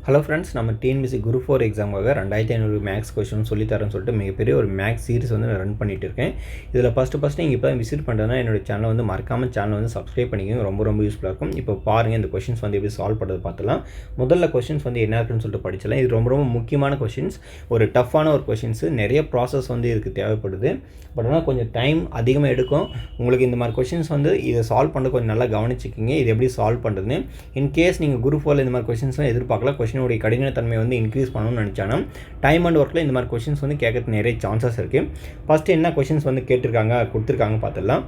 Hello friends, நம்ம TNPSC group 4 எக்ஸாமுக்காக 2500 maths question சொல்லித்தரேன்னு சொல்லிட்டு மிகப்பெரிய ஒரு மேக்ஸ் சீரிஸ் வந்து நான் ரன் பண்ணிட்டு இருக்கேன். இதில் ஃபஸ்ட்டு நீங்கள் இப்போ விசிட் பண்ணுறதுனா என்னோடய சேனலை வந்து மறக்காமல் சேனலை வந்து சப்ஸ்கிரைப் பண்ணிக்கோங்க. ரொம்ப யூஸ்ஃபுல்லாக இருக்கும். இப்போ பாருங்கள், இந்த கொஸ்டின்ஸ் வந்து எப்படி சால்வ் பண்ணுறது பார்த்துலாம். முதல்ல கொஸ்டின்ஸ் வந்து என்ன இருக்குன்னு சொல்லிட்டு படிச்சலாம். இது ரொம்ப முக்கியமான கொஸ்டின்ஸ், ஒரு டஃப்பான ஒரு கொஸ்டின்ஸு. நிறைய ப்ராசஸ் வந்து இதுக்கு தேவைப்படுது. பட் ஆனால் கொஞ்சம் டைம் அதிகமாக எடுக்கும். உங்களுக்கு இந்த மாதிரி கொஸ்டின்ஸ் வந்து இதை சால்வ் பண்ணுறது கொஞ்சம் நல்லா கவனிச்சிக்கிங்க. இது எப்படி சால்வ் பண்ணுறதுன்னு. இன்கேஸ் நீங்கள் குரூப் 4 இந்த மாதிரி கொஸ்டின்ஸ்லாம் எதிர்பார்க்கலாம், கொஸ்டினுடைய கடினத்தன்மை வந்து இன்க்ரீஸ் பண்ணணும்னு நினச்சாங்கன்னா டைம் அண்ட் ஒர்க்கில் இந்த மாதிரி கொஸ்டின்ஸ் வந்து கேட்கறதுக்கு நிறைய சான்சஸ் இருக்குது. ஃபஸ்ட்டு என்ன கொஸ்டின்ஸ் வந்து கொடுத்துருக்காங்க பார்த்துடலாம்.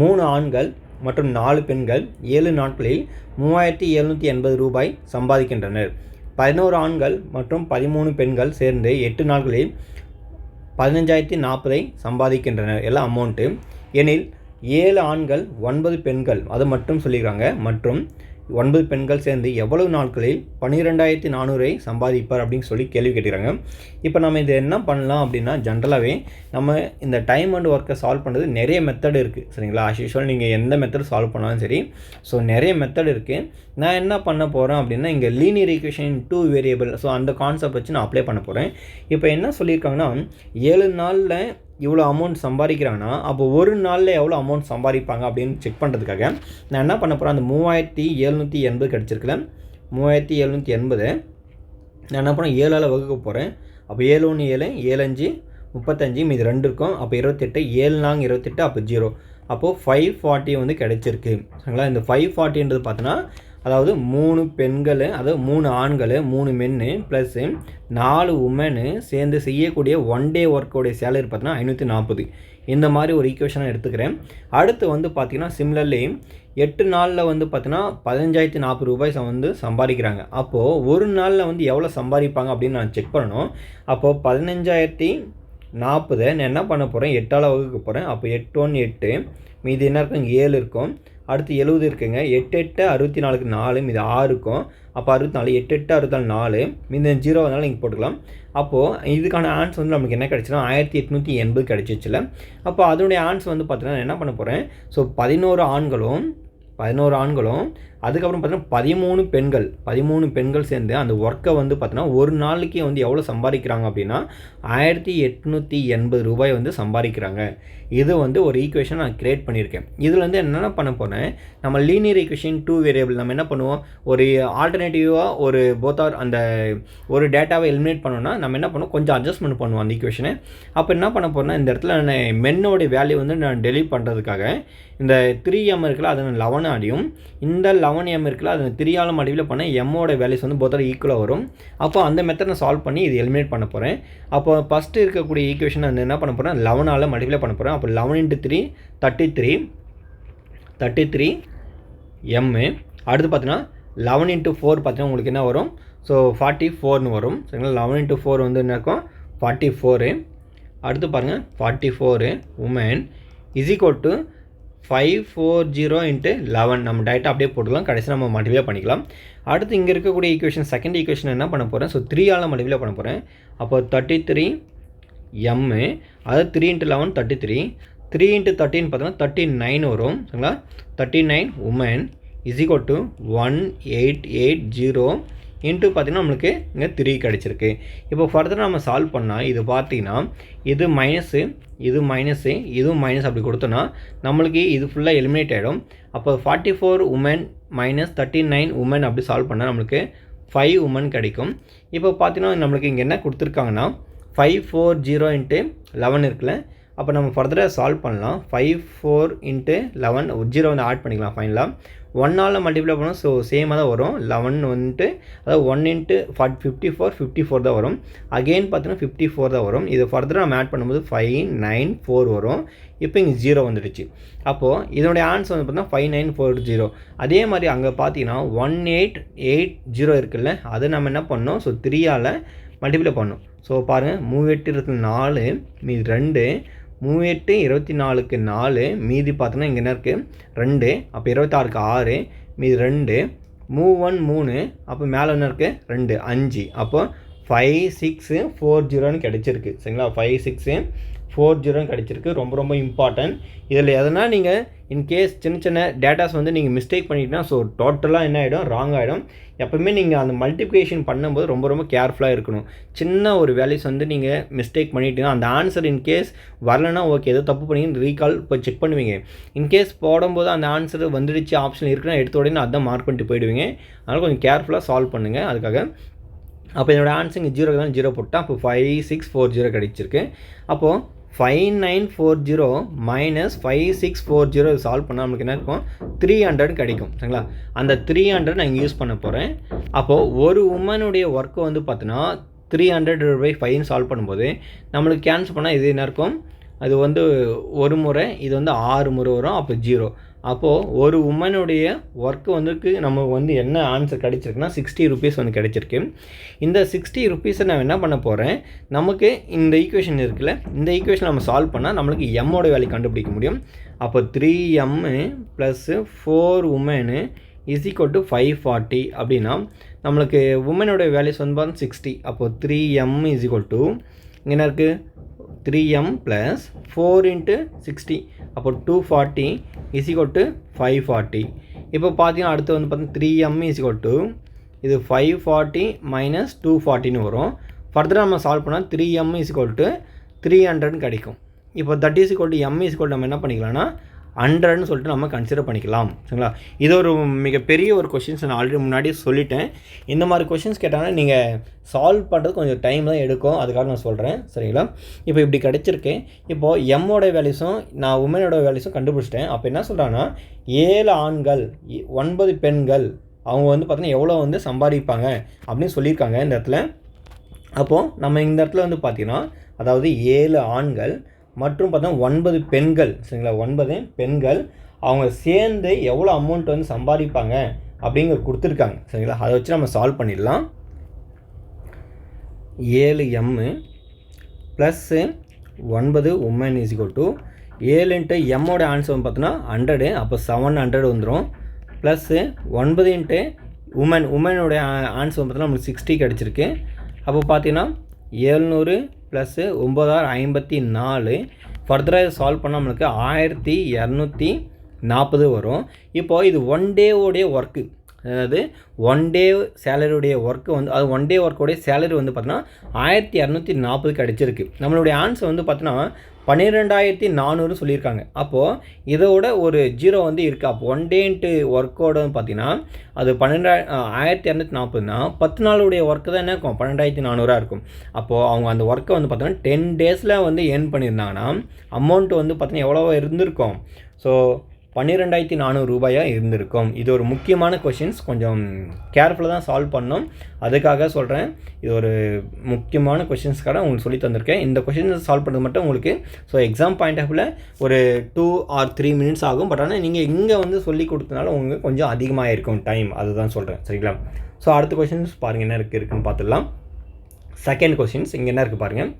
3 ஆண்கள் மற்றும் 4 பெண்கள் 7 நாட்களில் 3780 ரூபாய் சம்பாதிக்கின்றனர். 11 ஆண்கள் மற்றும் 13 பெண்கள் சேர்ந்து 8 நாட்களில் 15,040 சம்பாதிக்கின்றனர். எல்லாம் அமௌண்ட்டு எனில் 7 ஆண்கள் 9 பெண்கள் அது மட்டும் சொல்லியிருக்காங்க. மற்றும் 9 பெண்கள் சேர்ந்து எவ்வளவு நாட்களில் 12,400 சம்பாதிப்பார் அப்படின்னு சொல்லி கேள்வி கேட்டுக்கிறாங்க. இப்போ நம்ம இது என்ன பண்ணலாம் அப்படின்னா, ஜென்ரலாகவே நம்ம இந்த டைம் அண்ட் ஒர்க்கை சால்வ் பண்ணுறது நிறைய மெத்தட் இருக்குது. சரிங்களா? ஆஸ் யூஷுவல் நீங்கள் எந்த மெத்தட் சால்வ் பண்ணாலும் சரி, ஸோ நிறைய மெத்தட் இருக்குது. நான் என்ன பண்ண போகிறேன் அப்படின்னா, இங்கே லீனியர் ஈக்குவேஷன் 2 வேரியபிள், ஸோ அந்த கான்செப்ட் வச்சு நான் அப்ளை பண்ண போகிறேன். இப்போ என்ன சொல்லியிருக்காங்கன்னா, 7 நாளில் இவ்வளோ அமௌண்ட் சம்பாதிக்கிறாங்கன்னா அப்போ ஒரு நாளில் எவ்வளோ அமௌண்ட் சம்பாதிப்பாங்க அப்படின்னு செக் பண்ணுறதுக்காக நான் என்ன பண்ண போகிறேன், அந்த 3780 கிடச்சிருக்கல, 3780 நான் என்ன பண்ணேன், 7ஆல் வகுக்க போகிறேன். அப்போ 7 1 7 7 5 35 மீது 2 இருக்கும். அப்போ 28, 7 4 28, அப்போ 0. அப்போது 540 வந்து கிடச்சிருக்கு. சரிங்களா? இந்த 540ன்றது பார்த்தோன்னா, அதாவது 3 பெண்கள், அதாவது 3 ஆண்கள் 3 மென்னு ப்ளஸ்ஸு 4 உமனு சேர்ந்து செய்யக்கூடிய ஒன் டே ஒர்க்கோடைய சேலரி பார்த்தீங்கன்னா 540. இந்த மாதிரி ஒரு ஈக்குவேஷனை எடுத்துக்கிறேன். அடுத்து வந்து பார்த்திங்கன்னா, சிமிலர்லி 8 நாளில் வந்து பார்த்தீங்கன்னா 15,040 ரூபாய் வந்து சம்பாதிக்கிறாங்க. அப்போது ஒரு நாளில் வந்து எவ்வளோ சம்பாதிப்பாங்க அப்படின்னு நான் செக் பண்ணணும். அப்போது 15,040 நான் என்ன பண்ண போகிறேன், 8ஆல் வகுக்க போகிறேன். அப்போ 8 1 8 மீது என்ன இருக்கும், 7 இருக்கும். அடுத்து 70 இருக்குங்க. 8 8 64க்கு 4 மீது 6 இருக்கும். அப்போ 64, 8 8 64 4 மீது 0 வந்தாலும் நீங்கள் போட்டுக்கலாம். அப்போது இதுக்கான ஆன்ஸ் வந்து நமக்கு என்ன கிடச்சினா 1880 கிடச்சிச்சுல. அப்போ அதனுடைய ஆன்ஸ் வந்து பார்த்தீங்கன்னா என்ன பண்ண போகிறேன், ஸோ 11 ஆண்களும் அதுக்கப்புறம் பார்த்தீங்கன்னா 13 பெண்கள் சேர்ந்து அந்த ஒர்க்கை வந்து பார்த்தீங்கன்னா ஒரு நாளைக்கு வந்து எவ்வளோ சம்பாதிக்கிறாங்க அப்படின்னா 1880 ரூபாய் வந்து சம்பாதிக்கிறாங்க. இது வந்து ஒரு ஈக்குவேஷன் நான் கிரியேட் பண்ணியிருக்கேன். இதில் வந்து என்னென்ன பண்ண போனேன், நம்ம லீனியர் ஈக்குவேஷன் 2 வேரியபிள் நம்ம என்ன பண்ணுவோம், ஒரு ஆல்டர்னேட்டிவாக ஒரு போத்தார் அந்த ஒரு டேட்டாவை எலிமினேட் பண்ணோன்னா நம்ம என்ன பண்ணுவோம், கொஞ்சம் அட்ஜஸ்ட்மெண்ட் பண்ணுவோம் அந்த ஈக்குவேஷனை. அப்போ என்ன பண்ண போகிறேன்னா, இந்த இடத்துல நான் மென்னோடைய வேல்யூ வந்து நான் டெலீட் பண்ணுறதுக்காக இந்த 3m இருக்குல்ல, அதை நான் 11 ஆடியும், இந்த 11m இருக்குல்ல, அது 3ஆல் மல்டிப்ளை பண்ண எம்மோட வேல்யூஸ் வந்து போத்தார் ஈக்குவலாக வரும். அப்போ அந்த மெத்தட் நான் சால்வ் பண்ணி இது எலிமினேட் பண்ண போகிறேன். அப்போ ஃபஸ்ட்டு இருக்கக்கூடிய ஈக்குவேஷன் நான் என்ன பண்ண போகிறேன், 11ஆல் மல்டிப்ளை பண்ண போகிறேன். அப்போ 11 × 3 33 m. அடுத்து பார்த்தீங்கன்னா 11 × 4 பார்த்தீங்கன்னா உங்களுக்கு என்ன வரும், ஸோ 44ன்னு வரும். சரிங்களா? 11 × 4 வந்து என்ன இருக்கும், 44. அடுத்து பாருங்கள், 44 உமன் இஸ் ஈக்குவல் டு 540 × 11. நம்ம டைரெக்டாக அப்படியே போட்டுக்கலாம், கடைசி நம்ம மல்டிப்ளை பண்ணிக்கலாம். அடுத்து இங்கே இருக்கக்கூடிய ஈக்குவேஷன், செகண்ட் ஈக்குவேஷன் என்ன பண்ண போகிறேன், ஸோ 3ஆல் மல்டிப்ளை பண்ண போகிறேன். அப்போ 33 m, அதாவது 3 × 11 33, 3 × 13 பார்த்தோன்னா 39 வரும். சரிங்களா? 39 women is equal to 1880 into பார்த்திங்கன்னா நம்மளுக்கு இங்கே 3 கிடச்சிருக்கு. இப்போ ஃபர்தராக நம்ம சால்வ் பண்ணால் இது பார்த்திங்கன்னா இது மைனஸு, இதுவும் மைனஸ் அப்படி கொடுத்தோன்னா நம்மளுக்கு இது ஃபுல்லாக எலிமினேட் ஆகிடும். அப்போ 44 உமன் மைனஸ் 39 உமன் அப்படி சால்வ் பண்ணால் நம்மளுக்கு 5 உமன் கிடைக்கும். இப்போ பார்த்தீங்கன்னா நம்மளுக்கு இங்கே என்ன கொடுத்துருக்காங்கன்னா 540 × 11 இருக்குல்ல. அப்போ நம்ம ஃபர்தராக சால்வ் பண்ணலாம். 54 × 11 0 வந்து ஆட் பண்ணிக்கலாம் ஃபைனலாக. 1ஆல் மல்டிப்ளை பண்ணோம், ஸோ சேமாக தான் வரும். 11 வந்துட்டு அதாவது 1 × 54 தான் வரும். அகெயின் பார்த்தீங்கன்னா 54 தான் வரும். இது ஃபர்தராக நம்ம ஆட் பண்ணும்போது 594 வரும். இப்போ இங்கே 0 வந்துடுச்சு. அப்போது இதனுடைய ஆன்சர் வந்து பார்த்தீங்கன்னா 59440. அதே மாதிரி அங்கே பார்த்தீங்கன்னா 1880 இருக்குல்ல, அதை நம்ம என்ன பண்ணோம், ஸோ 3ஆல் மல்டிப்ளை பண்ணோம். ஸோ பாருங்கள், 38 4 மீது 2, 38 24க்கு 4 மீதி பார்த்தோன்னா இங்கே என்ன இருக்குது 2. அப்போ 26க்கு 6 மீதி 2, 1 3, அப்போ மேலே என்ன இருக்குது 2 5. அப்போ 5640 கிடச்சிருக்கு. சரிங்களா? 56 40 கிடச்சிருக்கு. ரொம்ப ரொம்ப இம்பார்ட்டன்ட். இதில் எதனா நீங்கள் இன்கேஸ் சின்ன சின்ன டேட்டாஸ் வந்து நீங்கள் மிஸ்டேக் பண்ணிட்டீங்கன்னா ஸோ டோட்டலாக என்ன ஆகிடும், ராங் ஆகிடும். எப்போவுமே நீங்கள் அந்த மல்டிப்ளிகேஷன் பண்ணும்போது ரொம்ப ரொம்ப கேர்ஃபுல்லாக இருக்கணும். சின்ன ஒரு வேல்யூஸ் வந்து நீங்கள் மிஸ்டேக் பண்ணிட்டீங்கன்னா அந்த ஆன்சர் இன்கேஸ் வரலன்னா ஓகே ஏதோ தப்பு பண்ணி ரீகால் இப்போ செக் பண்ணுவீங்க. இன்கேஸ் போடும்போது அந்த ஆன்சர் வந்துடுச்சு ஆப்ஷன் இருக்குன்னா எடுத்த உடனே அதான் மார்க் பண்ணிட்டு போயிடுவீங்க. அதனால் கொஞ்சம் கேர்ஃபுல்லாக சால்வ் பண்ணுங்கள். அதுக்காக அப்போ என்னோடய ஆன்சர் இங்கே 0 தான், 0 போட்டால் அப்போ 5640 கிடச்சிருக்கு. அப்போது 5940 மைனஸ் 5640 சால்வ் பண்ணால் நமக்கு என்ன இருக்கும், 300 கிடைக்கும். சரிங்களா? அந்த 300 நான் இங்கே யூஸ் பண்ண போகிறேன். அப்போது ஒரு உமனுடைய ஒர்க்கு வந்து பார்த்தீங்கன்னா 300/5 சால்வ் பண்ணும்போது நம்மளுக்கு கேன்சல் பண்ணால் இது என்ன இருக்கும், அது வந்து ஒரு முறை, இது வந்து 6 முறை வரும். அப்போ 0. அப்போது ஒரு உமனுடைய ஒர்க்கு வந்துக்கு நமக்கு வந்து என்ன ஆன்சர் கிடச்சிருக்குன்னா 60 rupees வந்து கிடச்சிருக்கு. இந்த 60 rupees நான் என்ன பண்ண போகிறேன், நமக்கு இந்த ஈக்குவேஷன் இருக்குல்ல, இந்த ஈக்குவேஷன் நம்ம சால்வ் பண்ணால் நம்மளுக்கு எம்மோட வேல்யூ கண்டுபிடிக்க முடியும். அப்போ 3m + 4 women = 540 அப்படின்னா நம்மளுக்கு உமனோட வேல்யூஸ் வந்து பார்த்தா 60. அப்போது 3m = இங்கே என்ன இருக்குது, 3m + 4 × 60. அப்போ 240 = 540. இப்போ பார்த்தீங்கன்னா அடுத்து வந்து பார்த்தீங்கன்னா 3m = இது 540 - 240 வரும். ஃபர்தராக நம்ம சால்வ் பண்ணால் 3m = 300 கிடைக்கும். இப்போ தட் இஸ் = m = நம்ம என்ன பண்ணிக்கலாம்னா 100ன்னு சொல்லிட்டு நம்ம கன்சிடர் பண்ணிக்கலாம். சரிங்களா? இது ஒரு மிகப்பெரிய ஒரு கொஷின்ஸ். நான் ஆல்ரெடி முன்னாடியே சொல்லிட்டேன். இந்த மாதிரி கொஷின்ஸ் கேட்டாங்கன்னா நீங்கள் சால்வ் பண்ணுறது கொஞ்சம் டைம் தான் எடுக்கும். அதுக்காக நான் சொல்கிறேன். சரிங்களா? இப்போ இப்படி கிடச்சிருக்கு. இப்போது எம்மோட வேல்யூஸும் நான் உமனோட வேல்யூஸும் கண்டுபிடிச்சிட்டேன். அப்போ என்ன சொல்கிறாங்கன்னா 7 ஆண்கள் 9 பெண்கள் அவங்க வந்து பார்த்தீங்கன்னா எவ்வளோ வந்து சம்பாதிப்பாங்க அப்படின்னு சொல்லியிருக்காங்க இந்த இடத்துல. அப்போது நம்ம இந்த இடத்துல வந்து பார்த்திங்கன்னா அதாவது 7 ஆண்கள் மற்றும் பார்த்தா 9 பெண்கள். சரிங்களா? 9 பெண்கள் அவங்க சேர்ந்து எவ்வளோ அமௌண்ட் வந்து சம்பாதிப்பாங்க அப்படிங்கிற கொடுத்துருக்காங்க. சரிங்களா? அதை வச்சு நம்ம சால்வ் பண்ணிடலாம். 7m + 9 women = 7 × எம்மோட ஆன்சர் வந்து பார்த்தோன்னா 100. அப்போ 700 வந்துடும். ப்ளஸ் 9 × உமனோட ஆன்சர் வந்து பார்த்தோன்னா நமக்கு 60 கிடச்சிருக்கு. அப்போ பார்த்தீங்கன்னா 700 + 9054. ஃபர்தராக இதை சால்வ் பண்ணால் நம்மளுக்கு 1240 வரும். இப்போது இது 1 டேவோடைய ஒர்க்கு, அதாவது 1 டே சேலரியுடைய ஒர்க்கு வந்து அது 1 டே ஒர்க்கோடைய சேலரி வந்து பார்த்தோன்னா 1240 கிடச்சிருக்கு. நம்மளுடைய ஆன்சர் வந்து பார்த்தோன்னா 12400 சொல்லியிருக்காங்க. அப்போது இதோட ஒரு 0 வந்து இருக்குது. அப்போ 1 டே ஒர்க்கோட பார்த்தீங்கன்னா அது 1240னா 10 நாளுடைய ஒர்க்கு தான் என்ன இருக்கும், 12400 இருக்கும். அப்போது அவங்க அந்த ஒர்க்கை வந்து பார்த்தோன்னா 10 டேஸில் வந்து ஏர்ன் பண்ணியிருந்தாங்கன்னா அமௌண்ட் வந்து பார்த்தீங்கன்னா எவ்வளோ இருந்திருக்கும், ஸோ 12400 ரூபாயாக இருந்திருக்கும். இது ஒரு முக்கியமான கொஷின்ஸ், கொஞ்சம் கேர்ஃபுல்லாக தான் சால்வ் பண்ணோம். அதுக்காக சொல்கிறேன், இது ஒரு முக்கியமான கொஷின்ஸ்க்காக உங்களுக்கு சொல்லி தந்திருக்கேன். இந்த கொஷின்ஸ் சால்வ் பண்ணுறது மட்டும் உங்களுக்கு ஸோ எக்ஸாம் பாயிண்ட் ஆஃப் ஒரு 2 or 3 minutes ஆகும். பட் ஆனால் நீங்கள் இங்கே வந்து சொல்லி கொடுத்தனால உங்களுக்கு கொஞ்சம் அதிகமாக இருக்கும் டைம், அதுதான் சொல்கிறேன். சரிங்களா? ஸோ அடுத்த கொஷின்ஸ் பாருங்கள் என்ன இருக்குன்னு பார்த்துடலாம். செகண்ட் கொஷின்ஸ் இங்கே என்ன இருக்குது பாருங்கள்.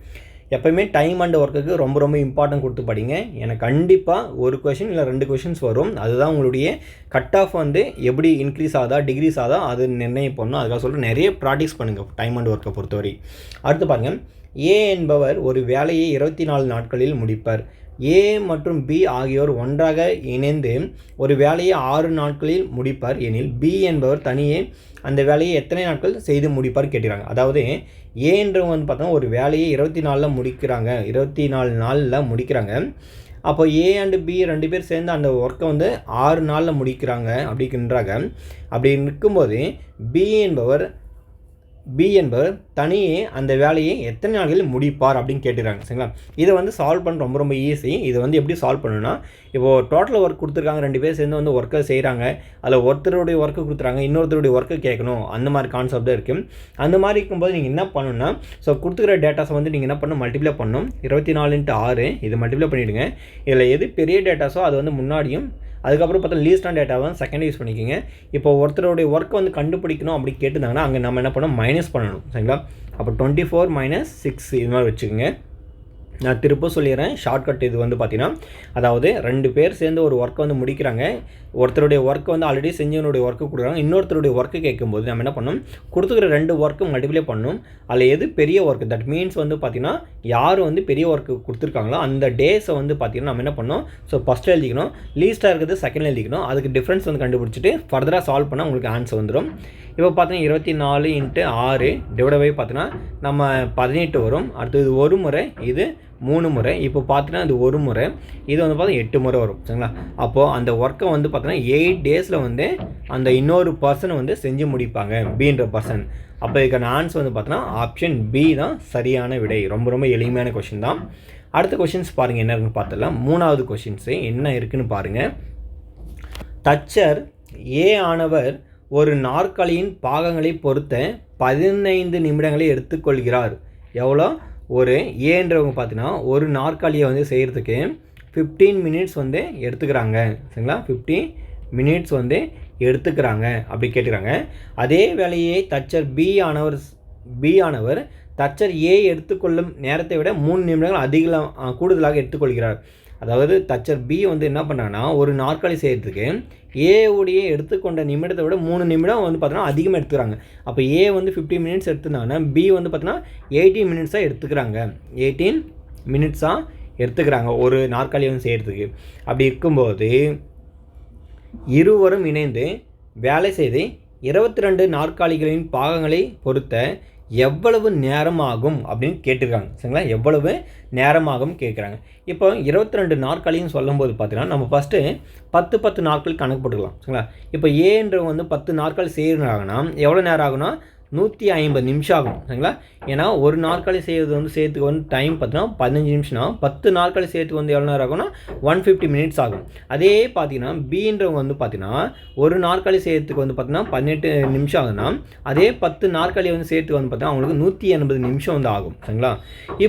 எப்போயுமே டைம் அண்ட் ஒர்க்குக்கு ரொம்ப ரொம்ப இம்பார்ட்டன்ட் கொடுத்து படிங்க. எனக்கு கண்டிப்பாக ஒரு கொஷின் இல்லை 2 கொஷின்ஸ் வரும். அதுதான் உங்களுடைய கட் ஆஃப் வந்து எப்படி இன்க்ரீஸ் ஆகுதா டிக்ரீஸ் ஆகுதா அது நிர்ணயம் பண்ணணும். அதுக்காக சொல்லிட்டு நிறைய ப்ராக்டிஸ் பண்ணுங்கள் டைம் அண்ட் ஒர்க்கை பொறுத்தவரை. அடுத்து பாருங்கள், ஏ என்பவர் ஒரு வேலையை 24 நாட்களில் முடிப்பார். ஏ மற்றும் பி ஆகியோர் ஒன்றாக இணைந்து ஒரு வேலையை 6 நாட்களில் முடிப்பார் எனில் பி என்பவர் தனியே அந்த வேலையை எத்தனை நாட்கள் செய்து முடிப்பார் கேட்குறாங்க. அதாவது ஏன்றவங்க வந்து பார்த்தோன்னா ஒரு வேலையை 24 முடிக்கிறாங்க, 24 நாளில் முடிக்கிறாங்க. அப்போ ஏ அண்டு பி 2 பேர் சேர்ந்து அந்த ஒர்க்கை வந்து 6 நாளில் முடிக்கிறாங்க அப்படின்றாங்க. அப்படி இருக்கும்போது பி என்பவர் தனியே அந்த வேலையை எத்தனை நாட்களில் முடிப்பார் அப்படின்னு கேட்டுறாங்க. சரிங்களா? இதை வந்து சால்வ் பண்ண ரொம்ப ரொம்ப ஈஸி. இதை வந்து எப்படி சால்வ் பண்ணணும்னா, இப்போது டோட்டல் ஒர்க் கொடுத்துருக்காங்க, 2 பேர் சேர்ந்து வந்து ஒர்க்கை செய்கிறாங்க. அதில் ஒருத்தருடைய ஒர்க்கு கொடுத்துறாங்க, இன்னொருத்தருடைய ஒர்க்கு கேட்கணும், அந்த மாதிரி கான்செப்ட் தான் இருக்குது. அந்த மாதிரி இருக்கும்போது நீங்கள் என்ன பண்ணணும்னா, ஸோ கொடுத்துக்கிற டேட்டாஸை வந்து நீங்கள் என்ன பண்ணணும், மல்டிப்ளை பண்ணணும். 24 × 6 இது மல்டிப்ளை பண்ணிவிடுங்க. இதில் எது பெரிய டேட்டாஸோ அது வந்து முன்னாடியும், அதுக்கப்புறம் பார்த்தா லீஸ்டான டேட்டாவை செகண்ட் யூஸ் பண்ணிக்கோங்க. இப்போ ஒருத்தருடைய ஒர்க்கை வந்து கண்டுபிடிக்கணும் அப்படி கேட்டுருந்தாங்கன்னா அங்கே நம்ம என்ன பண்ணணும், மைனஸ் பண்ணணும். சரிங்களா? அப்போ 24 - 6 இது மாதிரி வச்சுக்கோங்க. நான் திரும்ப சொல்லிடுறேன். ஷார்ட்கட் இது வந்து பார்த்தீங்கன்னா, அதாவது 2 பேர் சேர்ந்து ஒரு ஒர்க்கை வந்து முடிக்கிறாங்க. ஒருத்தருடைய ஒர்க்கை வந்து ஆல்ரெடி செஞ்சவனுடைய ஒர்க்கு கொடுக்குறாங்க. இன்னொருத்தருடைய ஒர்க்கு கேட்கும்போது நம்ம என்ன பண்ணணும், கொடுத்துக்கிற 2 ஒர்க்கும் மல்டிப்ளை பண்ணணும். அதில் எது பெரிய ஒர்க்கு, தட் மீன்ஸ் வந்து பார்த்தீங்கன்னா யார் வந்து பெரிய ஒர்க்கு கொடுத்துருக்காங்களோ அந்த டேஸை வந்து பார்த்தீங்கன்னா நம்ம என்ன பண்ணணும், ஸோ ஃபஸ்ட்டு எழுதிக்கணும், லீஸ்ட்டாக இருக்கிறது செகண்ட் எழுதிக்கணும். அதுக்கு டிஃப்ரென்ஸ் வந்து கண்டுபிடிச்சிட்டு ஃபர்தராக சால்வ் பண்ணால் உங்களுக்கு ஆன்சர் வந்துடும். இப்போ பார்த்தீங்கன்னா 24 × 6 டிவைட் பை பார்த்தீங்கன்னா நம்ம 18 வரும். அடுத்தது ஒரு முறை, இது 3 முறை. இப்போ பார்த்தீங்கன்னா இது ஒரு முறை, இது வந்து பார்த்தீங்கன்னா 8 முறை வரும். சரிங்களா? அப்போது அந்த ஒர்க்கை வந்து பார்த்தீங்கன்னா 8 டேஸில் வந்து அந்த இன்னொரு பர்சன் வந்து செஞ்சு முடிப்பாங்க, பீன்ற பர்சன். அப்போ இதுக்கான ஆன்சர் வந்து பார்த்தீங்கன்னா ஆப்ஷன் பி தான் சரியான விடை. ரொம்ப ரொம்ப எளிமையான கொஷின் தான். அடுத்த கொஷின்ஸ் பாருங்கள் என்ன இருக்குன்னு பார்த்துடலாம். 3வது கொஷின்ஸு என்ன இருக்குன்னு பாருங்கள். தச்சர் ஏ ஆனவர் ஒரு நாற்காலியின் பாகங்களை பொறுத்த 15 நிமிடங்களை எடுத்துக்கொள்கிறார். எவ்வளோ? ஒரு ஏன்றவங்க பார்த்தீங்கன்னா ஒரு நாற்காலியை வந்து செய்கிறதுக்கு 15 மினிட்ஸ் வந்து எடுத்துக்கிறாங்க. சரிங்களா? 15 மினிட்ஸ் வந்து எடுத்துக்கிறாங்க அப்படி கேட்டுக்கிறாங்க. அதே வேலையை தச்சர் பி ஆனவர் தச்சர் ஏ எடுத்துக்கொள்ளும் நேரத்தை விட 3 நிமிடங்கள் கூடுதலாக எடுத்துக்கொள்கிறார். அதாவது தச்சர் பி வந்து என்ன பண்ணாங்கன்னா ஒரு நாற்காலி செய்கிறதுக்கு ஏவுடைய எடுத்துக்கொண்ட நிமிடத்தை விட 3 நிமிடம் வந்து பார்த்தீங்கன்னா அதிகமாக எடுத்துக்கிறாங்க. அப்போ ஏ வந்து 15 மினிட்ஸ் எடுத்துனாங்கன்னா பி வந்து பார்த்தீங்கன்னா 18 மினிட்ஸாக எடுத்துக்கிறாங்க. 18 மினிட்ஸாக எடுத்துக்கிறாங்க ஒரு நாற்காலி வந்து செய்கிறதுக்கு. அப்படி இருக்கும்போது இருவரும் இணைந்து வேலை செய்து 22 நாற்காலிகளின் பாகங்களை பொறுத்த எவ்வளவு நேரமாகும் அப்படின்னு கேட்டிருக்காங்க. சரிங்களா? எவ்வளவு நேரமாகும் கேட்குறாங்க. இப்போ 22 நாற்காலின்னு சொல்லும்போது பார்த்தீங்கன்னா நம்ம ஃபஸ்ட்டு 10 நாட்கள் கணக்கு போட்டுக்கலாம். சரிங்களா? இப்போ ஏன்றவங்க வந்து 10 நாட்கள் செய்கிறாங்கன்னா எவ்வளோ நேரம் ஆகுனா 150 நிமிஷம் ஆகும். சரிங்களா? ஏன்னா ஒரு நாற்காலி செய்கிறது வந்து செய்யறதுக்கு வந்து டைம் பார்த்தீங்கன்னா 15 நிமிஷம்னா 10 நாற்காலி செய்யறதுக்கு வந்து எவ்வளோ நேரம் ஆகும்னா 150 மினிட்ஸ் ஆகும். அதே பார்த்தீங்கன்னா பின்றவங்க வந்து பார்த்தீங்கன்னா ஒரு நாற்காலி செய்யறதுக்கு வந்து பார்த்தீங்கன்னா 18 நிமிஷம் ஆகுதுன்னா அதே 10 நாற்காலி வந்து செய்யறதுக்கு வந்து பார்த்தீங்கன்னா அவங்களுக்கு 180 நிமிஷம் வந்து ஆகும். சரிங்களா?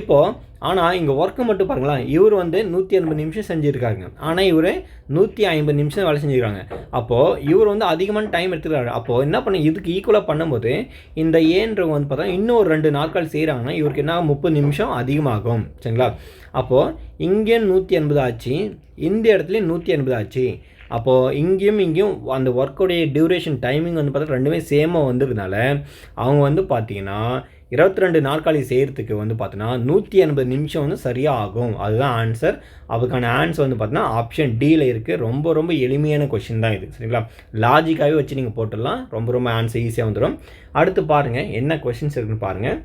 இப்போது ஆனால் இங்கே ஒர்க்கு மட்டும் பாருங்களேன், இவர் வந்து 180 நிமிஷம் செஞ்சுருக்காங்க, ஆனால் இவர் 150 நிமிஷம் வேலை செஞ்சுருக்காங்க. அப்போது இவர் வந்து அதிகமான டைம் எடுத்துக்கிறாரு. அப்போது என்ன பண்ண இதுக்கு ஈக்குவலாக பண்ணும்போது இந்த ஏன்றவங்க வந்து பார்த்தா இன்னும் ஒரு 2 நாட்கள் செய்கிறாங்கன்னா இவருக்கு என்ன 30 நிமிஷம் அதிகமாகும். சரிங்களா? அப்போது இங்கே 180 ஆச்சு, இந்த இடத்துலையும் 180 ஆச்சு. அப்போது இங்கேயும் அந்த ஒர்க்குடைய டியூரேஷன் டைமிங் வந்து பார்த்தா ரெண்டுமே சேமாக வந்துருக்கனால அவங்க வந்து பார்த்திங்கன்னா 22 நாற்காலி செய்கிறதுக்கு வந்து பார்த்தீங்கன்னா 180 நிமிஷம் வந்து சரியாக ஆகும். அதுதான் ஆன்சர். அதுக்கான ஆன்சர் வந்து பார்த்தீங்கன்னா ஆப்ஷன் டியில் இருக்குது. ரொம்ப ரொம்ப எளிமையான கொஷின் தான் இது. சரிங்களா? லாஜிக்காகவே வச்சு நீங்கள் போட்டுடலாம். ரொம்ப ஆன்சர் ஈஸியாக வந்துடும். அடுத்து பாருங்கள் என்ன கொஷின்ஸ் இருக்குன்னு பாருங்கள்.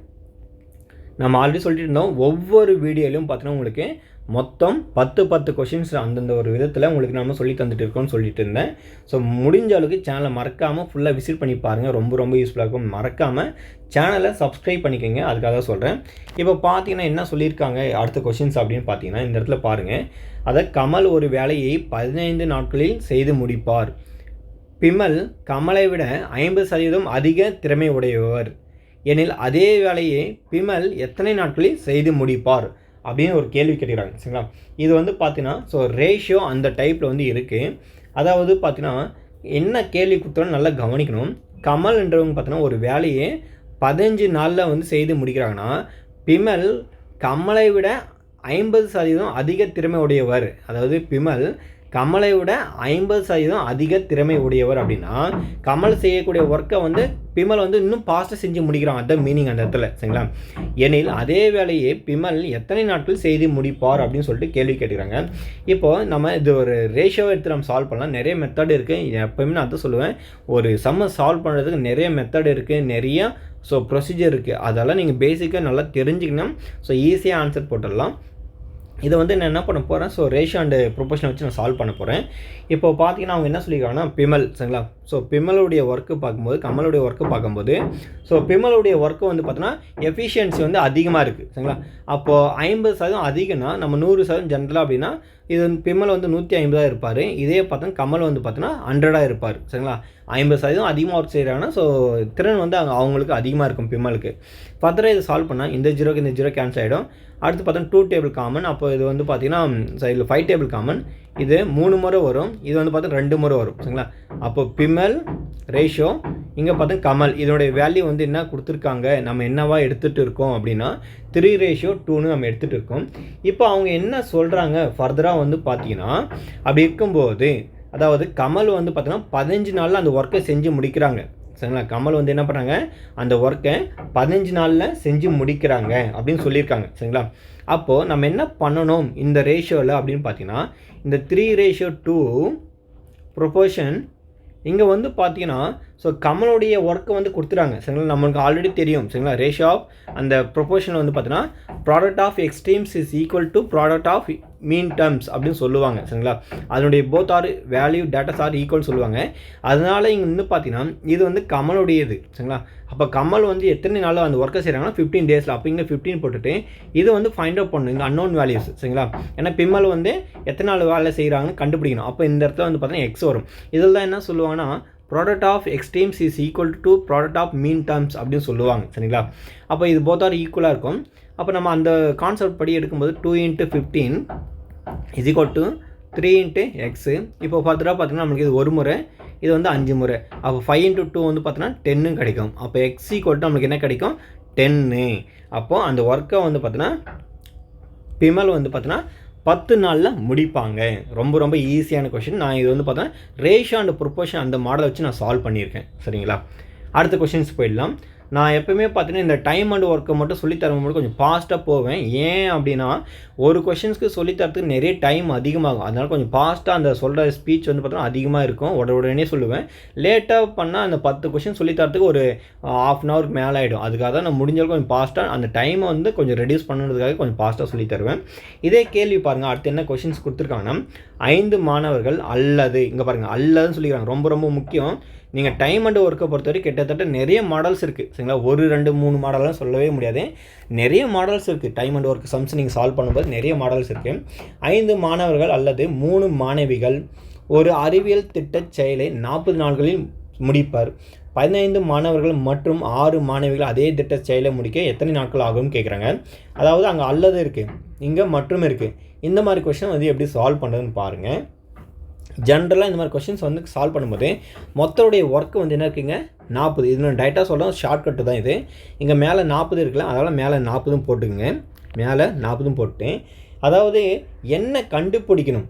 நம்ம ஆல்ரெடி சொல்லிட்டு இருந்தோம் ஒவ்வொரு வீடியோலையும் பார்த்தீங்கன்னா உங்களுக்கு மொத்தம் 10 கொஷின்ஸ் அந்தந்த ஒரு விதத்தில் உங்களுக்கு நம்ம சொல்லி தந்துட்டு இருக்கோம்னு சொல்லிட்டு இருந்தேன். ஸோ முடிஞ்ச அளவுக்கு சேனலை மறக்காமல் ஃபுல்லாக விசிட் பண்ணி பாருங்கள். ரொம்ப யூஸ்ஃபுல்லாக இருக்கும். மறக்காமல் சேனலை சப்ஸ்கிரைப் பண்ணிக்கோங்க. அதுக்காக தான் சொல்கிறேன். இப்போ பார்த்தீங்கன்னா என்ன சொல்லியிருக்காங்க அடுத்த கொஷின்ஸ் அப்படின்னு பார்த்தீங்கன்னா இந்த இடத்துல பாருங்கள். அதை கமல் ஒரு வேலையை 15 நாட்களில் செய்து முடிப்பார். பிமல் கமலை விட 50% அதிக திறமை உடையவர் எனில் அதே வேலையை பிமல் எத்தனை நாட்களில் செய்து முடிப்பார் அப்படின்னு ஒரு கேள்வி கேட்குறாங்க. சரிங்களா? இது வந்து பார்த்தீங்கன்னா ஸோ ரேஷியோ அந்த டைப்பில் வந்து இருக்குது. அதாவது பார்த்தீங்கன்னா என்ன கேள்வி கொடுத்தாலும் நல்லா கவனிக்கணும். கமல்ன்றவங்க பார்த்தீங்கன்னா ஒரு வேலையை 15 நாளில் வந்து செய்து முடிக்கிறாங்கன்னா பிமல் கமலை விட 50% அதிக திறமை உடையவர். அதாவது பிமல் கமலை விட 50% அதிக திறமை உடையவர் அப்படின்னா கமல் செய்யக்கூடிய ஒர்க்கை வந்து பிமல் வந்து இன்னும் ஃபாஸ்ட்டாக செஞ்சு முடிக்கிறான். அதுதான் மீனிங் அந்த இடத்துல. சரிங்களா? எனில் அதே வேலையை பிமல் எத்தனை நாட்கள் செய்து முடிப்பார் அப்படின்னு சொல்லிட்டு கேள்வி கேட்டுக்கிறாங்க. இப்போது நம்ம இது ஒரு ரேஷியோவை எடுத்து நம்ம சால்வ் பண்ணலாம். நிறைய மெத்தட் இருக்குது. எப்போயுமே நான் அதை சொல்லுவேன், ஒரு சம்மை சால்வ் பண்ணுறதுக்கு நிறைய மெத்தட் இருக்குது, நிறைய ப்ரொசீஜர் இருக்குது. அதெல்லாம் நீங்கள் பேசிக்காக நல்லா தெரிஞ்சுக்கணும். ஸோ ஈஸியாக ஆன்சர் போட்டுடலாம். இதை வந்து நான் என்ன பண்ண போகிறேன், ரேஷியோ அண்ட் ப்ரொபோர்ஷனை வச்சு நான் சால்வ் பண்ண போகிறேன். இப்போ பார்த்தீங்கன்னா அவங்க என்ன சொல்லியிருக்காங்கன்னா பிமல். சரிங்களா? பிமலுடைய ஒர்க்கு பார்க்கும்போது கமலுடைய ஒர்க்கு பார்க்கும்போது பிமலுடைய ஒர்க்கு வந்து பார்த்தோன்னா எஃபிஷியன்சி வந்து அதிகமாக இருக்குது. சரிங்களா? அப்போது 50% அதிகம்னா நம்ம 100% ஜென்ரலாக அப்படின்னா இது பிமல் வந்து 150 இருப்பார். இதே பார்த்தா கமல் வந்து பார்த்தோன்னா 100 இருப்பார். சரிங்களா? 50% அதிகமாக ஒர்க் செய்கிறாங்கன்னா திறன் வந்து அவங்களுக்கு அதிகமாக இருக்கும் பிமலுக்கு. ஃபர்தராக இதை சால்வ் பண்ணால் இந்த ஜீரோ கேன்சல் ஆகிடும். அடுத்து பார்த்தா 2 டேபிள் காமன். அப்போ இது வந்து பார்த்தீங்கன்னா இதில் 5 டேபிள் காமன். இது 3 முறை வரும், இது வந்து பார்த்தா 2 முறை வரும் சரிங்களா. அப்போ பிமல் ரேஷியோ இங்கே பார்த்தா கமல் இதனுடைய வேல்யூ வந்து என்ன கொடுத்துருக்காங்க, நம்ம என்னவா எடுத்துகிட்டு இருக்கோம் அப்படின்னா 3:2 நம்ம எடுத்துகிட்டு இருக்கோம். இப்போ அவங்க என்ன சொல்கிறாங்க ஃபர்தராக வந்து பார்த்தீங்கன்னா, அப்படி இருக்கும்போது அதாவது கமல் வந்து பார்த்தீங்கன்னா 15 நாளில் அந்த ஒர்க்கை செஞ்சு முடிக்கிறாங்க சரிங்களா. கமல் வந்து என்ன பண்ணுறாங்க, அந்த ஒர்க்கை 15 நாளில் செஞ்சு முடிக்கிறாங்க அப்படின்னு சொல்லியிருக்காங்க சரிங்களா. அப்போது நம்ம என்ன பண்ணணும் இந்த ரேஷியோவில் அப்படின்னு பார்த்தீங்கன்னா, இந்த 3:2 ப்ரொபோர்ஷன் இங்கே வந்து பார்த்தீங்கன்னா, ஸோ கமலுடைய ஒர்க்கை வந்து கொடுத்துறாங்க சரிங்களா. நம்மளுக்கு ஆல்ரெடி தெரியும் சரிங்களா. ரேஷியோ ஆஃப் அந்த ப்ரொபோர்ஷன் வந்து பார்த்தீங்கன்னா product of extremes is equal to product of mean terms அப்படின்னு சொல்லுவாங்க சரிங்களா. அதனுடைய both are value datas are equal சொல்லுவாங்க. அதனால் இங்கே வந்து பார்த்தீங்கன்னா இது வந்து கமலுடையது சரிங்களா. அப்போ கமல் வந்து எத்தனை நாளில் அந்த ஒர்க்கை செய்கிறாங்கன்னா 15 டேஸில். அப்போ இங்கே 15 போட்டுட்டு இது வந்து ஃபைண்ட் அவுட் பண்ணணும், இங்கே அன்னோன் வேல்யூஸ் சரிங்களா. ஏன்னா பிம்மல் வந்து எத்தனை நாள் வேலை செய்கிறாங்கன்னு கண்டுபிடிக்கணும். அப்போ இந்த இடத்துல வந்து பார்த்தீங்கன்னா எக்ஸ் வரும். இதில் தான் என்ன சொல்லுவாங்கன்னா product of extremes is equal to product of mean terms அப்படின்னு சொல்லுவாங்க சரிங்களா. அப்போ இது போத் ஆர் ஈக்குவலாக இருக்கும். அப்போ நம்ம அந்த கான்செப்ட் படி எடுக்கும்போது 2 × 15 இஸ் ஈக்குவல் டு 3 × x. இப்போ ஃபர்தராக பார்த்தீங்கன்னா நம்மளுக்கு இது ஒரு முறை, இது வந்து 5 முறை. அப்போ 5 × 2 வந்து பார்த்தீங்கன்னா 10 கிடைக்கும். அப்போ x ஈக்குவல் டு நம்மளுக்கு என்ன கிடைக்கும் 10. அப்போது அந்த ஒர்க்கை வந்து பார்த்தீங்கன்னா பிமல் வந்து பார்த்தீங்கன்னா 10 நாளில் முடிப்பாங்க. ரொம்ப ரொம்ப ஈஸியான கொஷின். நான் இது வந்து பார்த்தேன் ரேஷியோ அண்ட் ப்ரொபோர்ஷன் அந்த மாடலை வச்சு நான் சால்வ் பண்ணியிருக்கேன் சரிங்களா. அடுத்த கொஷின்ஸ் போயிடலாம். நான் எப்போவுமே பார்த்தீங்கன்னா இந்த டைம் அண்ட் ஒர்க்கை மட்டும் சொல்லித்தரவங்க மட்டும் கொஞ்சம் ஃபாஸ்ட்டாக போவேன். ஏன் அப்படின்னா ஒரு கொஷின்ஸ்க்கு சொல்லித்தரத்துக்கு நிறைய டைம் அதிகமாகும். அதனால் கொஞ்சம் ஃபாஸ்ட்டாக அந்த சொல்கிற ஸ்பீச் வந்து பார்த்தீங்கன்னா அதிகமாக இருக்கும். உடனே சொல்லுவேன். லேட்டாக பண்ணால் அந்த 10 கொஷின் சொல்லித்தரத்துக்கு ஒரு ½ அன் ஹவருக்கு மேலே ஆகிடும். அதுக்காக தான் நான் முடிஞ்சாலும் கொஞ்சம் ஃபாஸ்ட்டாக அந்த டைமை வந்து கொஞ்சம் ரெடியூஸ் பண்ணுறதுக்காக கொஞ்சம் ஃபாஸ்ட்டாக சொல்லித்தருவேன். இதே கேள்வி பாருங்கள். அடுத்து என்ன கொஷின்ஸ் கொடுத்துருக்காங்கன்னா 5 மாணவர்கள் அல்லது இங்கே பாருங்கள் அல்லதுன்னு சொல்லிக்கிறாங்க. ரொம்ப ரொம்ப முக்கியம். நீங்கள் டைம் அண்ட் ஒர்க்கை பொறுத்தவரை கிட்டத்தட்ட நிறைய மாடல்ஸ் இருக்குது சரிங்களா. 1 2 3 மாடல்லாம் சொல்லவே முடியாது. நிறைய மாடல்ஸ் இருக்குது. டைம் அண்ட் ஒர்க் சம்ஸ் நீங்கள் சால்வ் பண்ணும்போது நிறைய மாடல்ஸ் இருக்குது. 5 மாணவர்கள் அல்லது 3 மாணவிகள் ஒரு அறிவியல் திட்டச் செயலை 40 நாட்களில் முடிப்பர். 15 மாணவர்கள் மற்றும் 6 மாணவிகள் அதே திட்ட செயலை முடிக்க எத்தனை நாட்கள் ஆகும்னு கேட்குறாங்க. அதாவது அங்கே அல்லது இருக்குது, இங்கே மற்றும் இருக்குது. இந்த மாதிரி கொஷின் வந்து எப்படி சால்வ் பண்ணுறதுன்னு பாருங்கள். ஜென்ரலாக இந்த மாதிரி கொஷின்ஸ் வந்து சால்வ் பண்ணும்போது மொத்தருடைய ஒர்க்கு வந்து என்ன இருக்குங்க 40. இது நான் டைட்டாக சொல்கிறேன், ஷார்ட்கட்டு தான் இது. இங்கே மேலே 40 இருக்குல்ல, அதனால் மேலே 40 போட்டுக்குங்க. மேலே 40 போட்டு அதாவது என்ன கண்டுபிடிக்கணும்,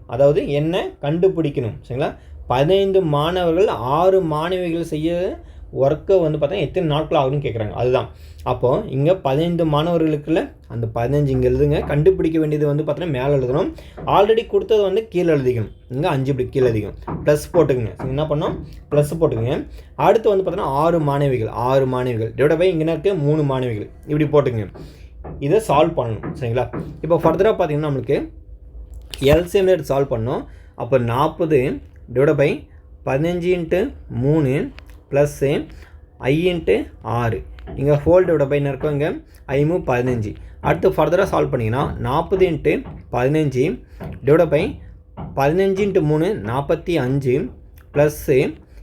சரிங்களா. 15 மாணவர்கள் 6 மாணவிகள் செய்ய ஒர்க்கை வந்து பார்த்தா எத்தனை நாட்கள் ஆகுதுன்னு கேட்குறாங்க. அதுதான். அப்போது இங்கே 15 மாணவர்களுக்குள்ள அந்த 15 இங்கே எழுதுங்க. கண்டுபிடிக்க வேண்டியது வந்து பார்த்தீங்கன்னா மேலே எழுதணும். ஆல்ரெடி கொடுத்தது வந்து கீழே எழுதிக்கணும். இங்கே 5 இப்படி கீழே எழுதிக்கணும். ப்ளஸ் போட்டுக்குங்க. என்ன பண்ணோம், ப்ளஸ் போட்டுக்குங்க. அடுத்து வந்து பார்த்தீங்கன்னா 6 மாணவிகள் டிவைட் பை இங்கே இருக்குது 3 மாணவிகள் இப்படி போட்டுக்குங்க. இதை சால்வ் பண்ணணும் சரிங்களா. இப்போ ஃபர்தராக பார்த்தீங்கன்னா நம்மளுக்கு எல்சிஎம் ரேட் சால்வ் பண்ணணும். அப்போ 40 டிவைட் பை 15 × 3 ப்ளஸ்ஸு I × 6 இங்கே ஹோல் டிவைட் பை என்ன இருக்கும், இங்கே 5 15. அடுத்து ஃபர்தராக சால்வ் பண்ணிங்கன்னா 40 × 15 டிவைட் பை 15 × 3 45 ப்ளஸ்ஸு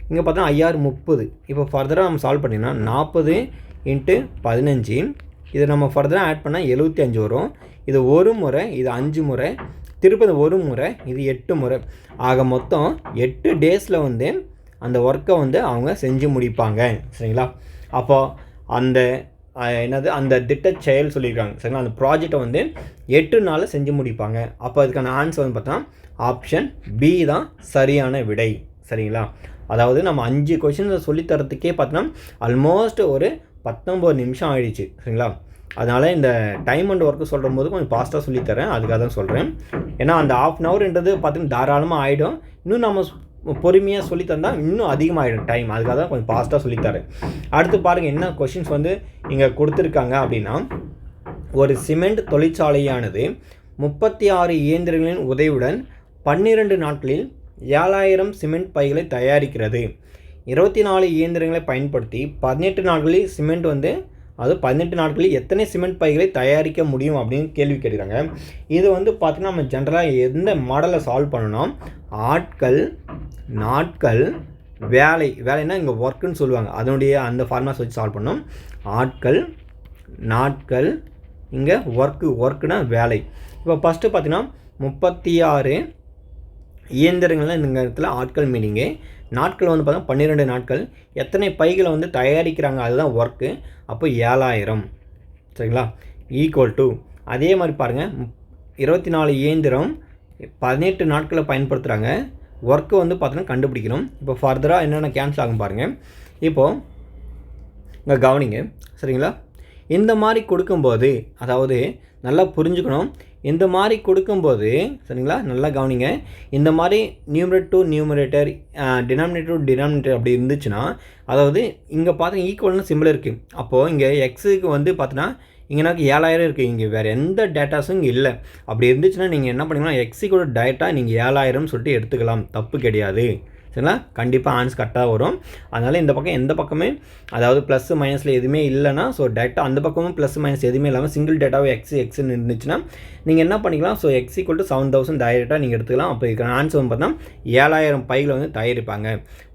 இங்கே பார்த்தா 5 30. இப்போ ஃபர்தராக நம்ம சால்வ் பண்ணிங்கன்னா 40 × 15 இதை நம்ம ஃபர்தராக ஆட் பண்ணால் 75 வரும். இது ஒரு முறை, இது 5 முறை, திருப்பி ஒரு முறை, இது 8 முறை. ஆக மொத்தம் 8 டேஸில் வந்து அந்த ஒர்க்கை வந்து அவங்க செஞ்சு முடிப்பாங்க சரிங்களா. அப்போது அந்த அந்த திட்ட செயல் சொல்லியிருக்காங்க சரிங்களா. அந்த ப்ராஜெக்டை வந்து 8 நாளில் செஞ்சு முடிப்பாங்க. அப்போ அதுக்கான ஆன்சர் வந்து பார்த்தா ஆப்ஷன் பி தான் சரியான விடை சரிங்களா. அதாவது நம்ம 5 கொஷின்ஸை சொல்லித்தரத்துக்கே பார்த்தோன்னா ஆல்மோஸ்ட் ஒரு 19 நிமிஷம் ஆகிடுச்சு சரிங்களா. அதனால் இந்த டைம் அண்ட் ஒர்க்கு சொல்கிற போது கொஞ்சம் ஃபாஸ்ட்டாக சொல்லித்தரேன், அதுக்காக தான் சொல்கிறேன். ஏன்னா அந்த ½ அன் ஹவர்ன்றது பார்த்தீங்கன்னா தாராளமாக ஆகிடும். இன்னும் நம்ம பொறுமையாக சொல்லித்தந்தால் இன்னும் அதிகமாகிடும் டைம், அதுக்காக தான் கொஞ்சம் ஃபாஸ்ட்டாக சொல்லித்தரேன். அடுத்து பாருங்கள் என்ன கொஷின்ஸ் வந்து இங்கே கொடுத்துருக்காங்க அப்படின்னா, ஒரு சிமெண்ட் தொழிற்சாலையானது 36 இயந்திரங்களின் உதவியுடன் 12 நாட்களில் 7000 சிமெண்ட் பைகளை தயாரிக்கிறது. 24 இயந்திரங்களை பயன்படுத்தி 18 நாட்களில் சிமெண்ட் வந்து 18 நாட்களில் எத்தனை சிமெண்ட் பைகளை தயாரிக்க முடியும் அப்படின்னு கேள்வி கேட்குறாங்க. இது வந்து பார்த்திங்கன்னா நம்ம ஜென்ரலாக எந்த மாடலை சால்வ் பண்ணணும், ஆட்கள் நாட்கள் வேலைன்னா இங்கே ஒர்க்குன்னு சொல்லுவாங்க, அதனுடைய அந்த ஃபார்முலாஸ் வச்சு சால்வ் பண்ணோம். ஆட்கள் நாட்கள் இங்கே ஒர்க்குனா வேலை. இப்போ ஃபஸ்ட்டு பார்த்திங்கன்னா 36 இயந்திரங்கள்லாம் இந்த இடத்துல ஆட்கள் மீனிங்கு. நாட்கள் வந்து பார்த்தா 12 நாட்கள். எத்தனை பைகளை வந்து தயாரிக்கிறாங்க அதுதான் ஒர்க்கு. அப்போ 7000 சரிங்களா, ஈக்குவல் டு அதே மாதிரி பாருங்கள் 24 இயந்திரம் 18 நாட்களை பயன்படுத்துகிறாங்க. ஒர்க்கு வந்து பார்த்தோன்னா கண்டுபிடிக்கணும். இப்போ ஃபர்தராக என்னென்ன கேன்சல் ஆகும் பாருங்கள். இப்போது இங்கே கவனிங்க சரிங்களா. இந்த மாதிரி கொடுக்கும்போது அதாவது நல்லா புரிஞ்சுக்கணும். இந்த மாதிரி கொடுக்கும்போது சரிங்களா, நல்லா கவனிங்க. இந்த மாதிரி numerator to numerator, denominator to denominator அப்படி இருந்துச்சுன்னா, அதாவது இங்கே பார்த்தீங்கன்னா ஈக்குவல்னு சிம்பிள் இருக்குது. அப்போது இங்கே எக்ஸுக்கு வந்து பார்த்தீங்கன்னா இங்கே எனக்கு 7000 இருக்குது. இங்கே வேறு எந்த டேட்டாஸும் இங்கே இல்லை. அப்படி இருந்துச்சுன்னா நீங்கள் என்ன பண்ணிக்கலாம், எக்ஸுக்கோட டேட்டா நீங்கள் 7000 சொல்லிட்டு எடுத்துக்கலாம், தப்பு கிடையாது சரிங்களா. கண்டிப்பாக ஆன்ஸ் கரெக்டாக வரும். அதனால் இந்த பக்கம் எந்த பக்கமே அதாவது ப்ளஸ் மைனஸில் எதுவுமே இல்லைன்னா ஸோ டேட்டா அந்த பக்கமும் ப்ளஸ் மைனஸ் எதுவுமே இல்லாமல் சிங்கிள் டேட்டாவே எக்ஸ்ன்னு இருந்துச்சுன்னா நீங்கள் என்ன பண்ணிக்கலாம், ஸோ எக்ஸ் ஈக்குவல் டு 7000 டைரெக்டாக நீங்கள் எடுத்துக்கலாம். அப்போ இதுக்கான ஆன்சர் வந்து பார்த்தீங்கன்னா 7000 பைகளை வந்து தயாரிப்பாங்க.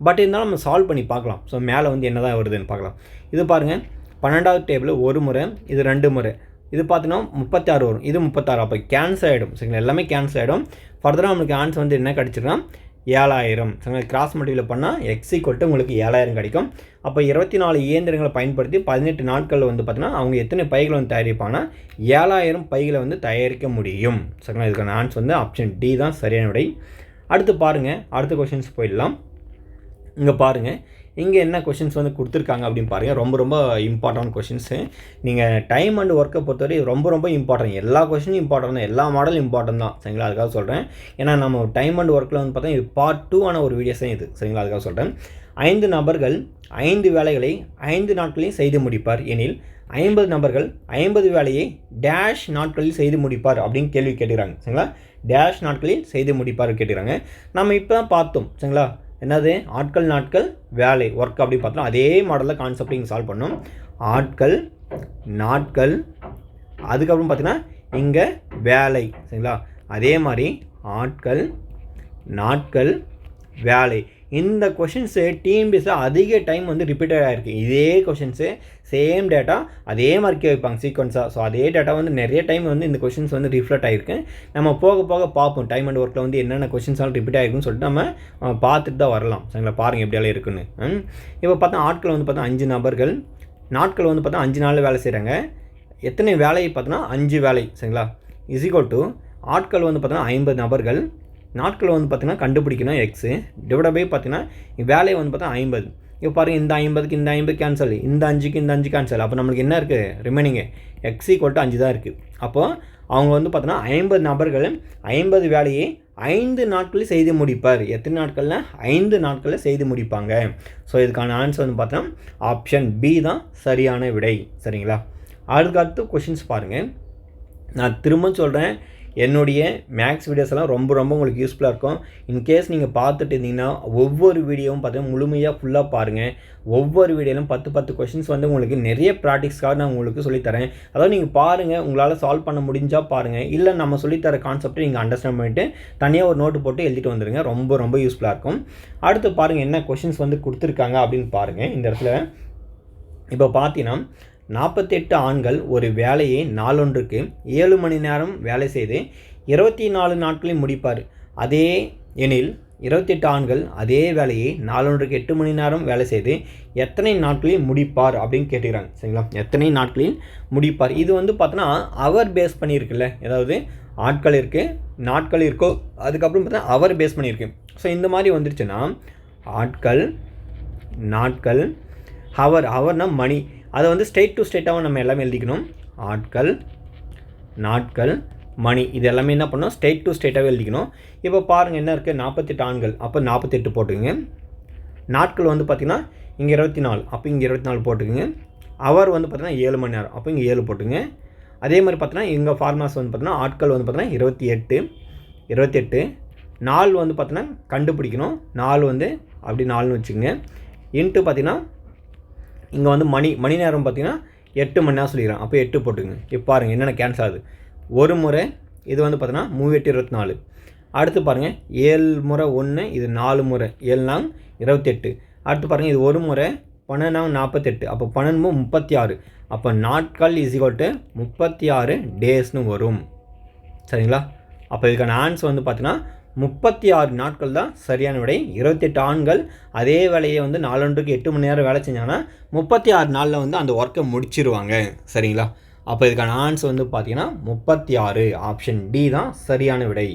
பட் இருந்தாலும் நம்ம சால்வ் பண்ணி பார்க்கலாம். ஸோ மேலே வந்து என்ன தான் வருதுன்னு பார்க்கலாம். இது பாருங்கள் 12வது டேபிள் ஒரு முறை, இது 2 முறை, இது பார்த்தீங்கன்னா 36 வரும், இது 36. அப்போ கேன்சல் ஆகிடும் சரிங்களா, எல்லாமே கேன்சல் ஆகிடும். ஃபர்தராக நம்மளுக்கு ஆன்சர் வந்து என்ன கிடச்சிருன்னா 7000 சரிங்களா. கிராஸ் மல்டிபிள் பண்ணால் எக்ஸ் ஈக்குவல் டு உங்களுக்கு 7000 கிடைக்கும். அப்போ 24 இயந்திரங்களை பயன்படுத்தி 18 நாட்களில் வந்து பார்த்தீங்கன்னா அவங்க எத்தனை பைகளை வந்து தயாரிப்பாங்கன்னா 7000 பைகளை வந்து தயாரிக்க முடியும் சரிங்களா. இதுக்கான ஆன்சர் வந்து ஆப்ஷன் டி தான் சரியான விடை. அடுத்து பாருங்கள், அடுத்த கொஷின்ஸ் போயிடலாம். இங்கே பாருங்கள், இங்கே என்ன கொஷின்ஸ் வந்து கொடுத்துருக்காங்க அப்படின்னு பாருங்கள். ரொம்ப ரொம்ப இம்பார்ட்டன்ட் கொஷின்ஸு. நீங்கள் டைம் அண்ட் ஒர்க்கை பொறுத்தவரை ரொம்ப ரொம்ப இம்பார்ட்டன்ட். எல்லா கொஷினும் இம்பார்ட்டன்ட் தான், எல்லா மாடலும் இம்பார்ட்டன்ட் தான் சரிங்களா. அதுக்காக சொல்கிறேன். ஏன்னா நம்ம டைம் அண்ட் ஒர்க்கில் வந்து பார்த்தா இது பார்ட் 2 ஒரு வீடியோஸ் தான் இது சரிங்களா. அதுக்காக சொல்கிறேன். 5 நபர்கள் 5 வேலைகளை 5 நாட்களில் செய்து முடிப்பார் எனில் 50 நபர்கள் 50 வேலையை டேஷ் நாட்களில் செய்து முடிப்பார் அப்படின்னு கேள்வி கேட்டுக்கிறாங்க சரிங்களா. டேஷ் நாட்களில் செய்து முடிப்பார் கேட்டுக்கிறாங்க. நம்ம இப்போ தான் பார்த்தோம் சரிங்களா. என்னது ஆட்கள் நாட்கள் வேலை ஒர்க் அப்படி பார்த்தோம். அதே மாடலில் கான்செப்ட் இங்கே சால்வ் பண்ணோம். ஆட்கள் நாட்கள் அதுக்கப்புறம் பார்த்தீங்கன்னா இங்கே வேலை சரிங்களா. அதே மாதிரி ஆட்கள் நாட்கள் வேலை. இந்த கொஷின்ஸு டிஎன்பிஎஸ்சில் அதிக டைம் வந்து ரிப்பீட்டட் ஆகிருக்கு. இதே கொஷின்ஸு சேம் டேட்டா அதே மாதிரி வைப்பாங்க சீக்வன்ஸாக. ஸோ அதே டேட்டா வந்து நிறைய டைம் வந்து இந்த கொஷின்ஸ் வந்து ரிஃப்ளெக்ட் ஆகிருக்கு. நம்ம போக போக பார்ப்போம் டைம் அண்ட் ஒர்க்கில் வந்து என்னென்ன கொஷின்ஸாலும் ரிப்பீட் ஆகிருக்குன்னு சொல்லிட்டு நம்ம பார்த்துட்டு தான் வரலாம் சரிங்களா. பாருங்கள் எப்படியாலும் இருக்குன்னு. இப்போ பார்த்தா ஆட்கள் வந்து பார்த்தா 5 நபர்கள், நாட்கள் வந்து பார்த்தா 5 நாளில் வேலை செய்கிறாங்க. எத்தனை வேலையை பார்த்தோன்னா 5 வேலை சரிங்களா. இஸ் ஈக்குவல் டு ஆட்கள் வந்து பார்த்தோன்னா 50 நபர்கள், நாட்கள் வந்து பார்த்தீங்கன்னா கண்டுபிடிக்கணும் எக்ஸு டிவைட் பை பார்த்தீங்கன்னா வேலையை வந்து பார்த்தா 50. இப்போ பாருங்கள், இந்த 50க்கு இந்த 50 கேன்சல், இந்த 5க்கு இந்த 5 கேன்சல். அப்போ நம்மளுக்கு என்ன இருக்குது ரிமைனிங்கு எக்ஸ் ஈக்குவல் டு 5 தான் இருக்குது. அப்போது அவங்க வந்து பார்த்தோன்னா 50 நபர்கள் 50 வேலையை 5 நாட்களில் செய்து முடிப்பார். எத்தனை நாட்களில் 5 நாட்களில் செய்து முடிப்பாங்க. ஸோ இதுக்கான ஆன்சர் வந்து பார்த்தோன்னா ஆப்ஷன் பி தான் சரியான விடை சரிங்களா. அதுக்கடுத்து கொஷின்ஸ் பாருங்கள். நான் திரும்ப சொல்கிறேன், என்னுடைய மேக்ஸ் வீடியோஸ் எல்லாம் ரொம்ப ரொம்ப உங்களுக்கு யூஸ்ஃபுல்லாக இருக்கும். இன்கேஸ் நீங்கள் பார்த்துட்டு இருந்தீங்கன்னா ஒவ்வொரு வீடியோவும் பார்த்தீங்கன்னா முழுமையாக ஃபுல்லாக பாருங்கள். ஒவ்வொரு வீடியோலும் 10 கொஷின்ஸ் வந்து உங்களுக்கு நிறைய ப்ராக்டிக்ஸ்க்காக நான் உங்களுக்கு சொல்லித்தரேன். அதாவது நீங்கள் பாருங்கள், உங்களால் சால்வ் பண்ண முடிஞ்சால் பாருங்கள், இல்லை நம்ம சொல்லித்தர கான்செப்ட்டை நீங்கள் அண்டர்ஸ்டாண்ட் பண்ணிவிட்டு தனியாக ஒரு நோட்டு போட்டு எழுதிட்டு வந்துடுங்க. ரொம்ப ரொம்ப யூஸ்ஃபுல்லாக இருக்கும். அடுத்து பாருங்கள் என்ன கொஷின்ஸ் வந்து கொடுத்துருக்காங்க அப்படின்னு பாருங்கள். இந்த இடத்துல இப்போ பார்த்தீங்கன்னா 48 ஆண்கள் ஒரு வேலையை நாளொன்றுக்கு 7 மணி நேரம் வேலை செய்து 24 நாட்களில் முடிப்பார். அதே எனில் 28 ஆண்கள் அதே வேலையை நாளொன்றுக்கு 8 மணி நேரம் வேலை செய்து எத்தனை நாட்களில் முடிப்பார் அப்படின்னு கேட்டுக்கிறாங்க சரிங்களா. எத்தனை நாட்களில் முடிப்பார். இது வந்து பார்த்தோன்னா அவர் பேஸ் பண்ணியிருக்குல்ல, ஏதாவது ஆட்கள் இருக்குது நாட்கள் இருக்கோ, அதுக்கப்புறம் பார்த்தா அவர் பேஸ் பண்ணியிருக்கு. ஸோ இந்த மாதிரி வந்துருச்சுன்னா ஆட்கள் நாட்கள் ஹவர்னா மணி, அதை வந்து ஸ்டேட் டு ஸ்டேட்டாகவும் நம்ம எல்லாமே எழுதிக்கணும். ஆட்கள் நாட்கள் மணி இது எல்லாமே என்ன பண்ணோம், ஸ்டேட் டு ஸ்டேட்டாகவே எழுதிக்கணும். இப்போ பாருங்கள் என்ன இருக்குது, 48 ஆண்கள் அப்போ 48 போட்டுக்குங்க. நாட்கள் வந்து பார்த்திங்கன்னா இங்கே 24 அப்போ இங்கே 24 போட்டுக்குங்க. அவர் வந்து பார்த்திங்கன்னா 7 மணி நேரம் அப்போ இங்கே 7 போட்டுங்க. அதே மாதிரி பார்த்தீங்கன்னா எங்கள் ஃபார்மாஸ் வந்து பார்த்தீங்கன்னா ஆட்கள் வந்து பார்த்தீங்கன்னா 28 நாள் வந்து பார்த்தீங்கன்னா கண்டுபிடிக்கணும். நாள் வந்து அப்படி 4ன்னு வச்சுக்கோங்க. இன்ட்டு பார்த்திங்கன்னா இங்கே வந்து மணி நேரம் பார்த்திங்கன்னா 8 மணி நேரம் சொல்லிக்கிறேன். அப்போ 8 போட்டுங்க. இப்போ பாருங்கள் என்னென்ன கேன்சல் ஆகுது. ஒரு முறை இது வந்து பார்த்தீங்கன்னா 3 8 24. அடுத்து பாருங்கள் 7 முறை 1, இது 4 முறை 7 நாங் 28. அடுத்து பாருங்கள் இது ஒரு முறை 12 நாங் 48. அப்போ 12 36. அப்போ நாட்கள் இஸ் ஈக்குவல் டு 36 டேஸ்னு வரும் சரிங்களா. அப்போ இதுக்கான ஆன்சர் வந்து பார்த்தீங்கன்னா 36 நாட்கள் தான் சரியான விடை. 28 ஆண்கள் அதே வேலையை வந்து 4 ஒன்றுக்கு 8 மணி நேரம் வேலை செஞ்சாங்கன்னா 36 நாளில் வந்து அந்த ஒர்க்கை முடிச்சிருவாங்க. சரிங்களா? அப்போ இதுக்கான ஆன்சர் வந்து பார்த்தீங்கன்னா 36, ஆப்ஷன் டி தான் சரியான விடை.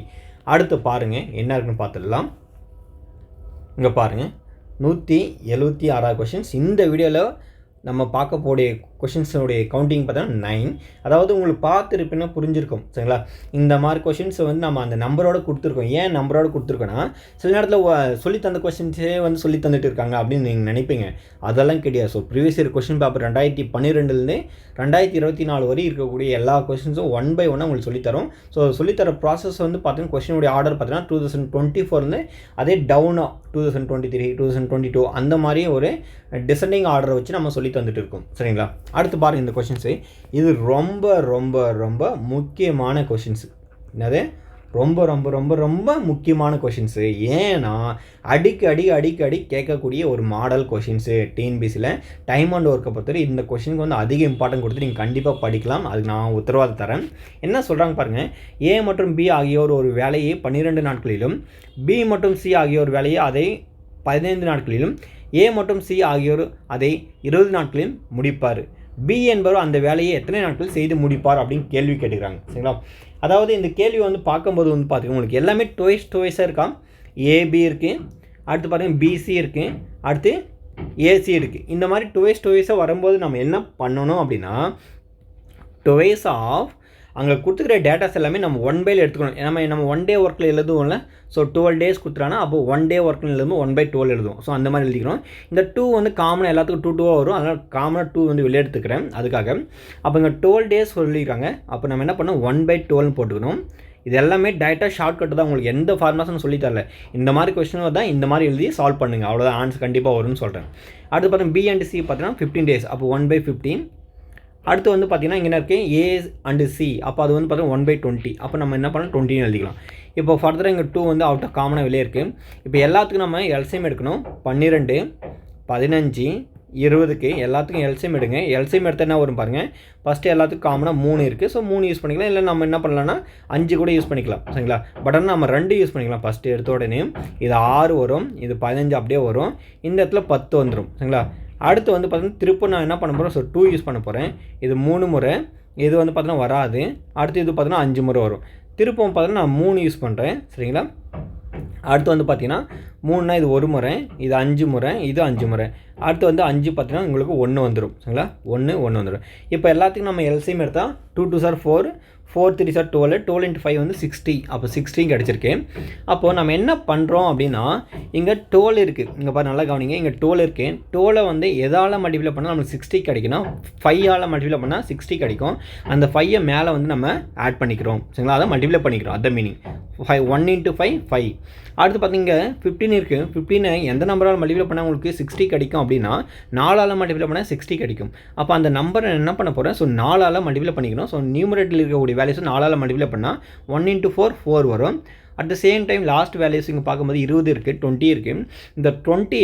அடுத்து பாருங்கள் என்ன இருக்குன்னு பார்த்துடலாம். இங்கே பாருங்கள் 176 கொஷின்ஸ். இந்த வீடியோவில் நம்ம பார்க்க போடைய கொஷின்ஸோடைய கவுண்டிங் பார்த்தோன்னா 9. அதாவது உங்களுக்கு பார்த்துருப்பீங்கன்னா புரிஞ்சிருக்கும். சரிங்களா? இந்த மாதிரி கொஷின்ஸை வந்து நம்ம அந்த நம்பரோடு கொடுத்துருக்கோம். ஏன் நம்பரோடு கொடுத்துருக்கோன்னா சில நேரத்தில் சொல்லி தந்த கொஷின்ஸே வந்து சொல்லி தந்துட்டு இருக்காங்க அப்படின்னு நீங்கள் நினைப்பீங்க. அதெல்லாம் கிடையாது. So previous year question paper 2012 2024 வரை இருக்கக்கூடிய எல்லா கொஷின்ஸும் 1 by 1 உங்களுக்கு சொல்லித்தரோம். ஸோ சொல்லித்தர ப்ராசஸ் வந்து பார்த்தீங்கன்னா கொஷினுடைய ஆர்டர் பார்த்தீங்கன்னா 2024 அதே டவுனாக 2023 2022 அந்த மாதிரி ஒரு டிசெண்டிங் ஆர்டரை வச்சு நம்ம சொல்லி தந்துட்டு இருக்கோம். சரிங்களா? அடுத்து பாருங்கள் இந்த கொஷின்ஸு. இது ரொம்ப ரொம்ப ரொம்ப முக்கியமான கொஷின்ஸு. என்னது? ரொம்ப ரொம்ப ரொம்ப ரொம்ப முக்கியமான கொஷின்ஸு. ஏன்னா அடிக்கடி கேட்கக்கூடிய ஒரு மாடல் கொஷின்ஸு டிஎன்பிசியில் டைம் அண்ட் ஒர்க்கை பொறுத்தவரை இந்த கொஷினுக்கு வந்து அதிக இம்பார்ட்டன்ட் கொடுத்து நீங்கள் கண்டிப்பாக படிக்கலாம். அதுக்கு நான் உத்தரவாதம் தரேன். என்ன சொல்கிறாங்க பாருங்கள். ஏ மற்றும் பி ஆகியோர் ஒரு வேலையை 12 நாட்களிலும் பி மற்றும் சி ஆகியோர் வேலையை அதை 15 நாட்களிலும் ஏ மற்றும் சி ஆகியோர் அதை 20 நாட்களிலும் முடிப்பார். பி என்பவர் அந்த வேலையை எத்தனை நாட்கள் செய்து முடிப்பார் அப்படின்னு கேள்வி கேட்டுக்கிறாங்க. சரிங்களா? அதாவது இந்த கேள்வி வந்து பார்க்கும்போது வந்து பார்த்திங்கன்னா உங்களுக்கு எல்லாமே டுவைஸாக இருக்கா. ஏபி இருக்குது, அடுத்து பார்த்தீங்கன்னா பிசி இருக்குது, அடுத்து ஏசி இருக்குது. இந்த மாதிரி டுவைஸாக வரும்போது நம்ம என்ன பண்ணணும் அப்படின்னா டுவைஸ் ஆஃப் அங்கே கொடுத்துக்கிற டேட்டாஸ் எல்லாமே நம்ம 1 by எடுத்துக்கணும். நம்ம 1 day ஒர்க்கில் எழுதுவோம்ல. ஸோ 12 days கொடுத்துறானா அப்போ 1 day ஒர்க்கில் எழுதும்போது 1/12 எழுதுவோம். ஸோ அந்த மாதிரி எழுதிக்கிறோம். இந்த 2 வந்து காமனாக எல்லாத்துக்கும் 2 வரும். அதனால் காமனாக 2 வந்து வெளியே எடுத்துக்கிறேன் அதுக்காக. அப்போ இங்கே 12 days சொல்லியிருக்காங்க. அப்போ நம்ம என்ன பண்ணோம் 1/12 போட்டுக்கணும். இது எல்லாமே டைரெக்டாக ஷார்ட்கட் தான். உங்களுக்கு எந்த ஃபார்மேஷன் சொல்லி தரல. இந்த மாதிரி கொஸ்டின் தான் இந்த மாதிரி எழுதி சால்வ் பண்ணுங்கள். அவ்வளோதான் ஆன்சர் கண்டிப்பாக வரும்னு சொல்கிறேன். அடுத்து பார்த்தீங்கன்னா பி அண்ட் சி பார்த்தீங்கன்னா 15 days. அப்போ 1/15. அடுத்து வந்து பார்த்திங்கன்னா இங்கே என்ன இருக்குது ஏ அண்டு சி. அப்போ அது வந்து பார்த்தீங்கன்னா 1/20. அப்போ நம்ம என்ன பண்ணலாம் 20 எழுதிக்கலாம். இப்போ ஃபர்தராக இங்கே 2 வந்து அவுட் ஆஃப் காமனாக வெளியே இருக்குது. இப்போ எல்லாத்துக்கும் நம்ம எல்சிஎம் எடுக்கணும். 12 15 20க்கு எல்லாத்துக்கும் எல்சிஎம் எடுங்க. எல்சிஎம் எடுத்தால் என்ன வரும் பாருங்கள். ஃபஸ்ட்டு எல்லாத்துக்கும் காமனாக 3 இருக்குது. ஸோ 3 யூஸ் பண்ணிக்கலாம். இல்லை நம்ம என்ன பண்ணலாம்னா 5 கூட யூஸ் பண்ணிக்கலாம். சரிங்களா? பட் ஆனால் நம்ம 2 யூஸ் பண்ணிக்கலாம். ஃபஸ்ட்டு எடுத்த உடனே இது 6 வரும், இது 15 அப்படியே வரும், இந்த இடத்துல 10 வந்துடும். சரிங்களா? அடுத்து வந்து பார்த்தீங்கன்னா திரும்ப நான் என்ன பண்ண போகிறேன். ஸோ 2 யூஸ் பண்ண போகிறேன். இது 3 முறை, இது வந்து பார்த்தீங்கன்னா வராது. அடுத்து இது பார்த்தீங்கன்னா 5 முறை வரும். திருப்பவும் பார்த்தீங்கன்னா நான் 3 யூஸ் பண்ணுறேன். சரிங்களா? அடுத்து வந்து பார்த்தீங்கன்னா 3னா இது 1 முறை, இது 5 முறை, இது 5 முறை. அடுத்து வந்து 5 பார்த்தீங்கன்னா உங்களுக்கு 1 வந்துடும். சரிங்களா? 1 வந்துடும். இப்போ எல்லாத்துக்கும் நம்ம எல்சிஎம் எடுத்தால் 2 2s are 4, 4 3s are 12, 12 × 5 வந்து 60. அப்போ 60 கிடச்சிருக்கு. அப்போது நம்ம என்ன பண்ணுறோம் அப்படின்னா இங்கே 12 இருக்குது. இங்கே பாரு நல்லா கவனிங்க. இங்கே 12 இருக்குது. 12 வந்து எதால் மல்டிப்ளை பண்ணால் நம்மளுக்கு 60 கிடைக்குன்னா 5ஆல் மல்டிப்ளை பண்ணால் 60 கிடைக்கும். அந்த 5 மேலே வந்து நம்ம ஆட் பண்ணிக்கிறோம். சரிங்களா? அதை மல்டிப்ளை பண்ணிக்கிறோம். அதான் மீனிங். 1 × 5 5. அடுத்து பார்த்தீங்க 15 இருக்குது. 15 எந்த நம்பரால் மல்டிப்ளை பண்ணால் உங்களுக்கு 60 கிடைக்கும் அப்படின்னா 4ஆல் மல்டிப்ளை பண்ணால் 60 கிடைக்கும். அப்போ அந்த நம்பரை என்ன பண்ண போகிறேன். ஸோ 4ஆல் மல்டிப்ளை பண்ணிக்கணும். ஸோ நியூமரேட்டரில் இருக்கக்கூடிய வேல்யூஸ் 4ஆல் மல்டிப்ளை பண்ணால் 1 × 4 4 வரும். At the same time last values இங்கே பார்க்கும்போது 20 இருக்குது, 20 இருக்குது. இந்த 20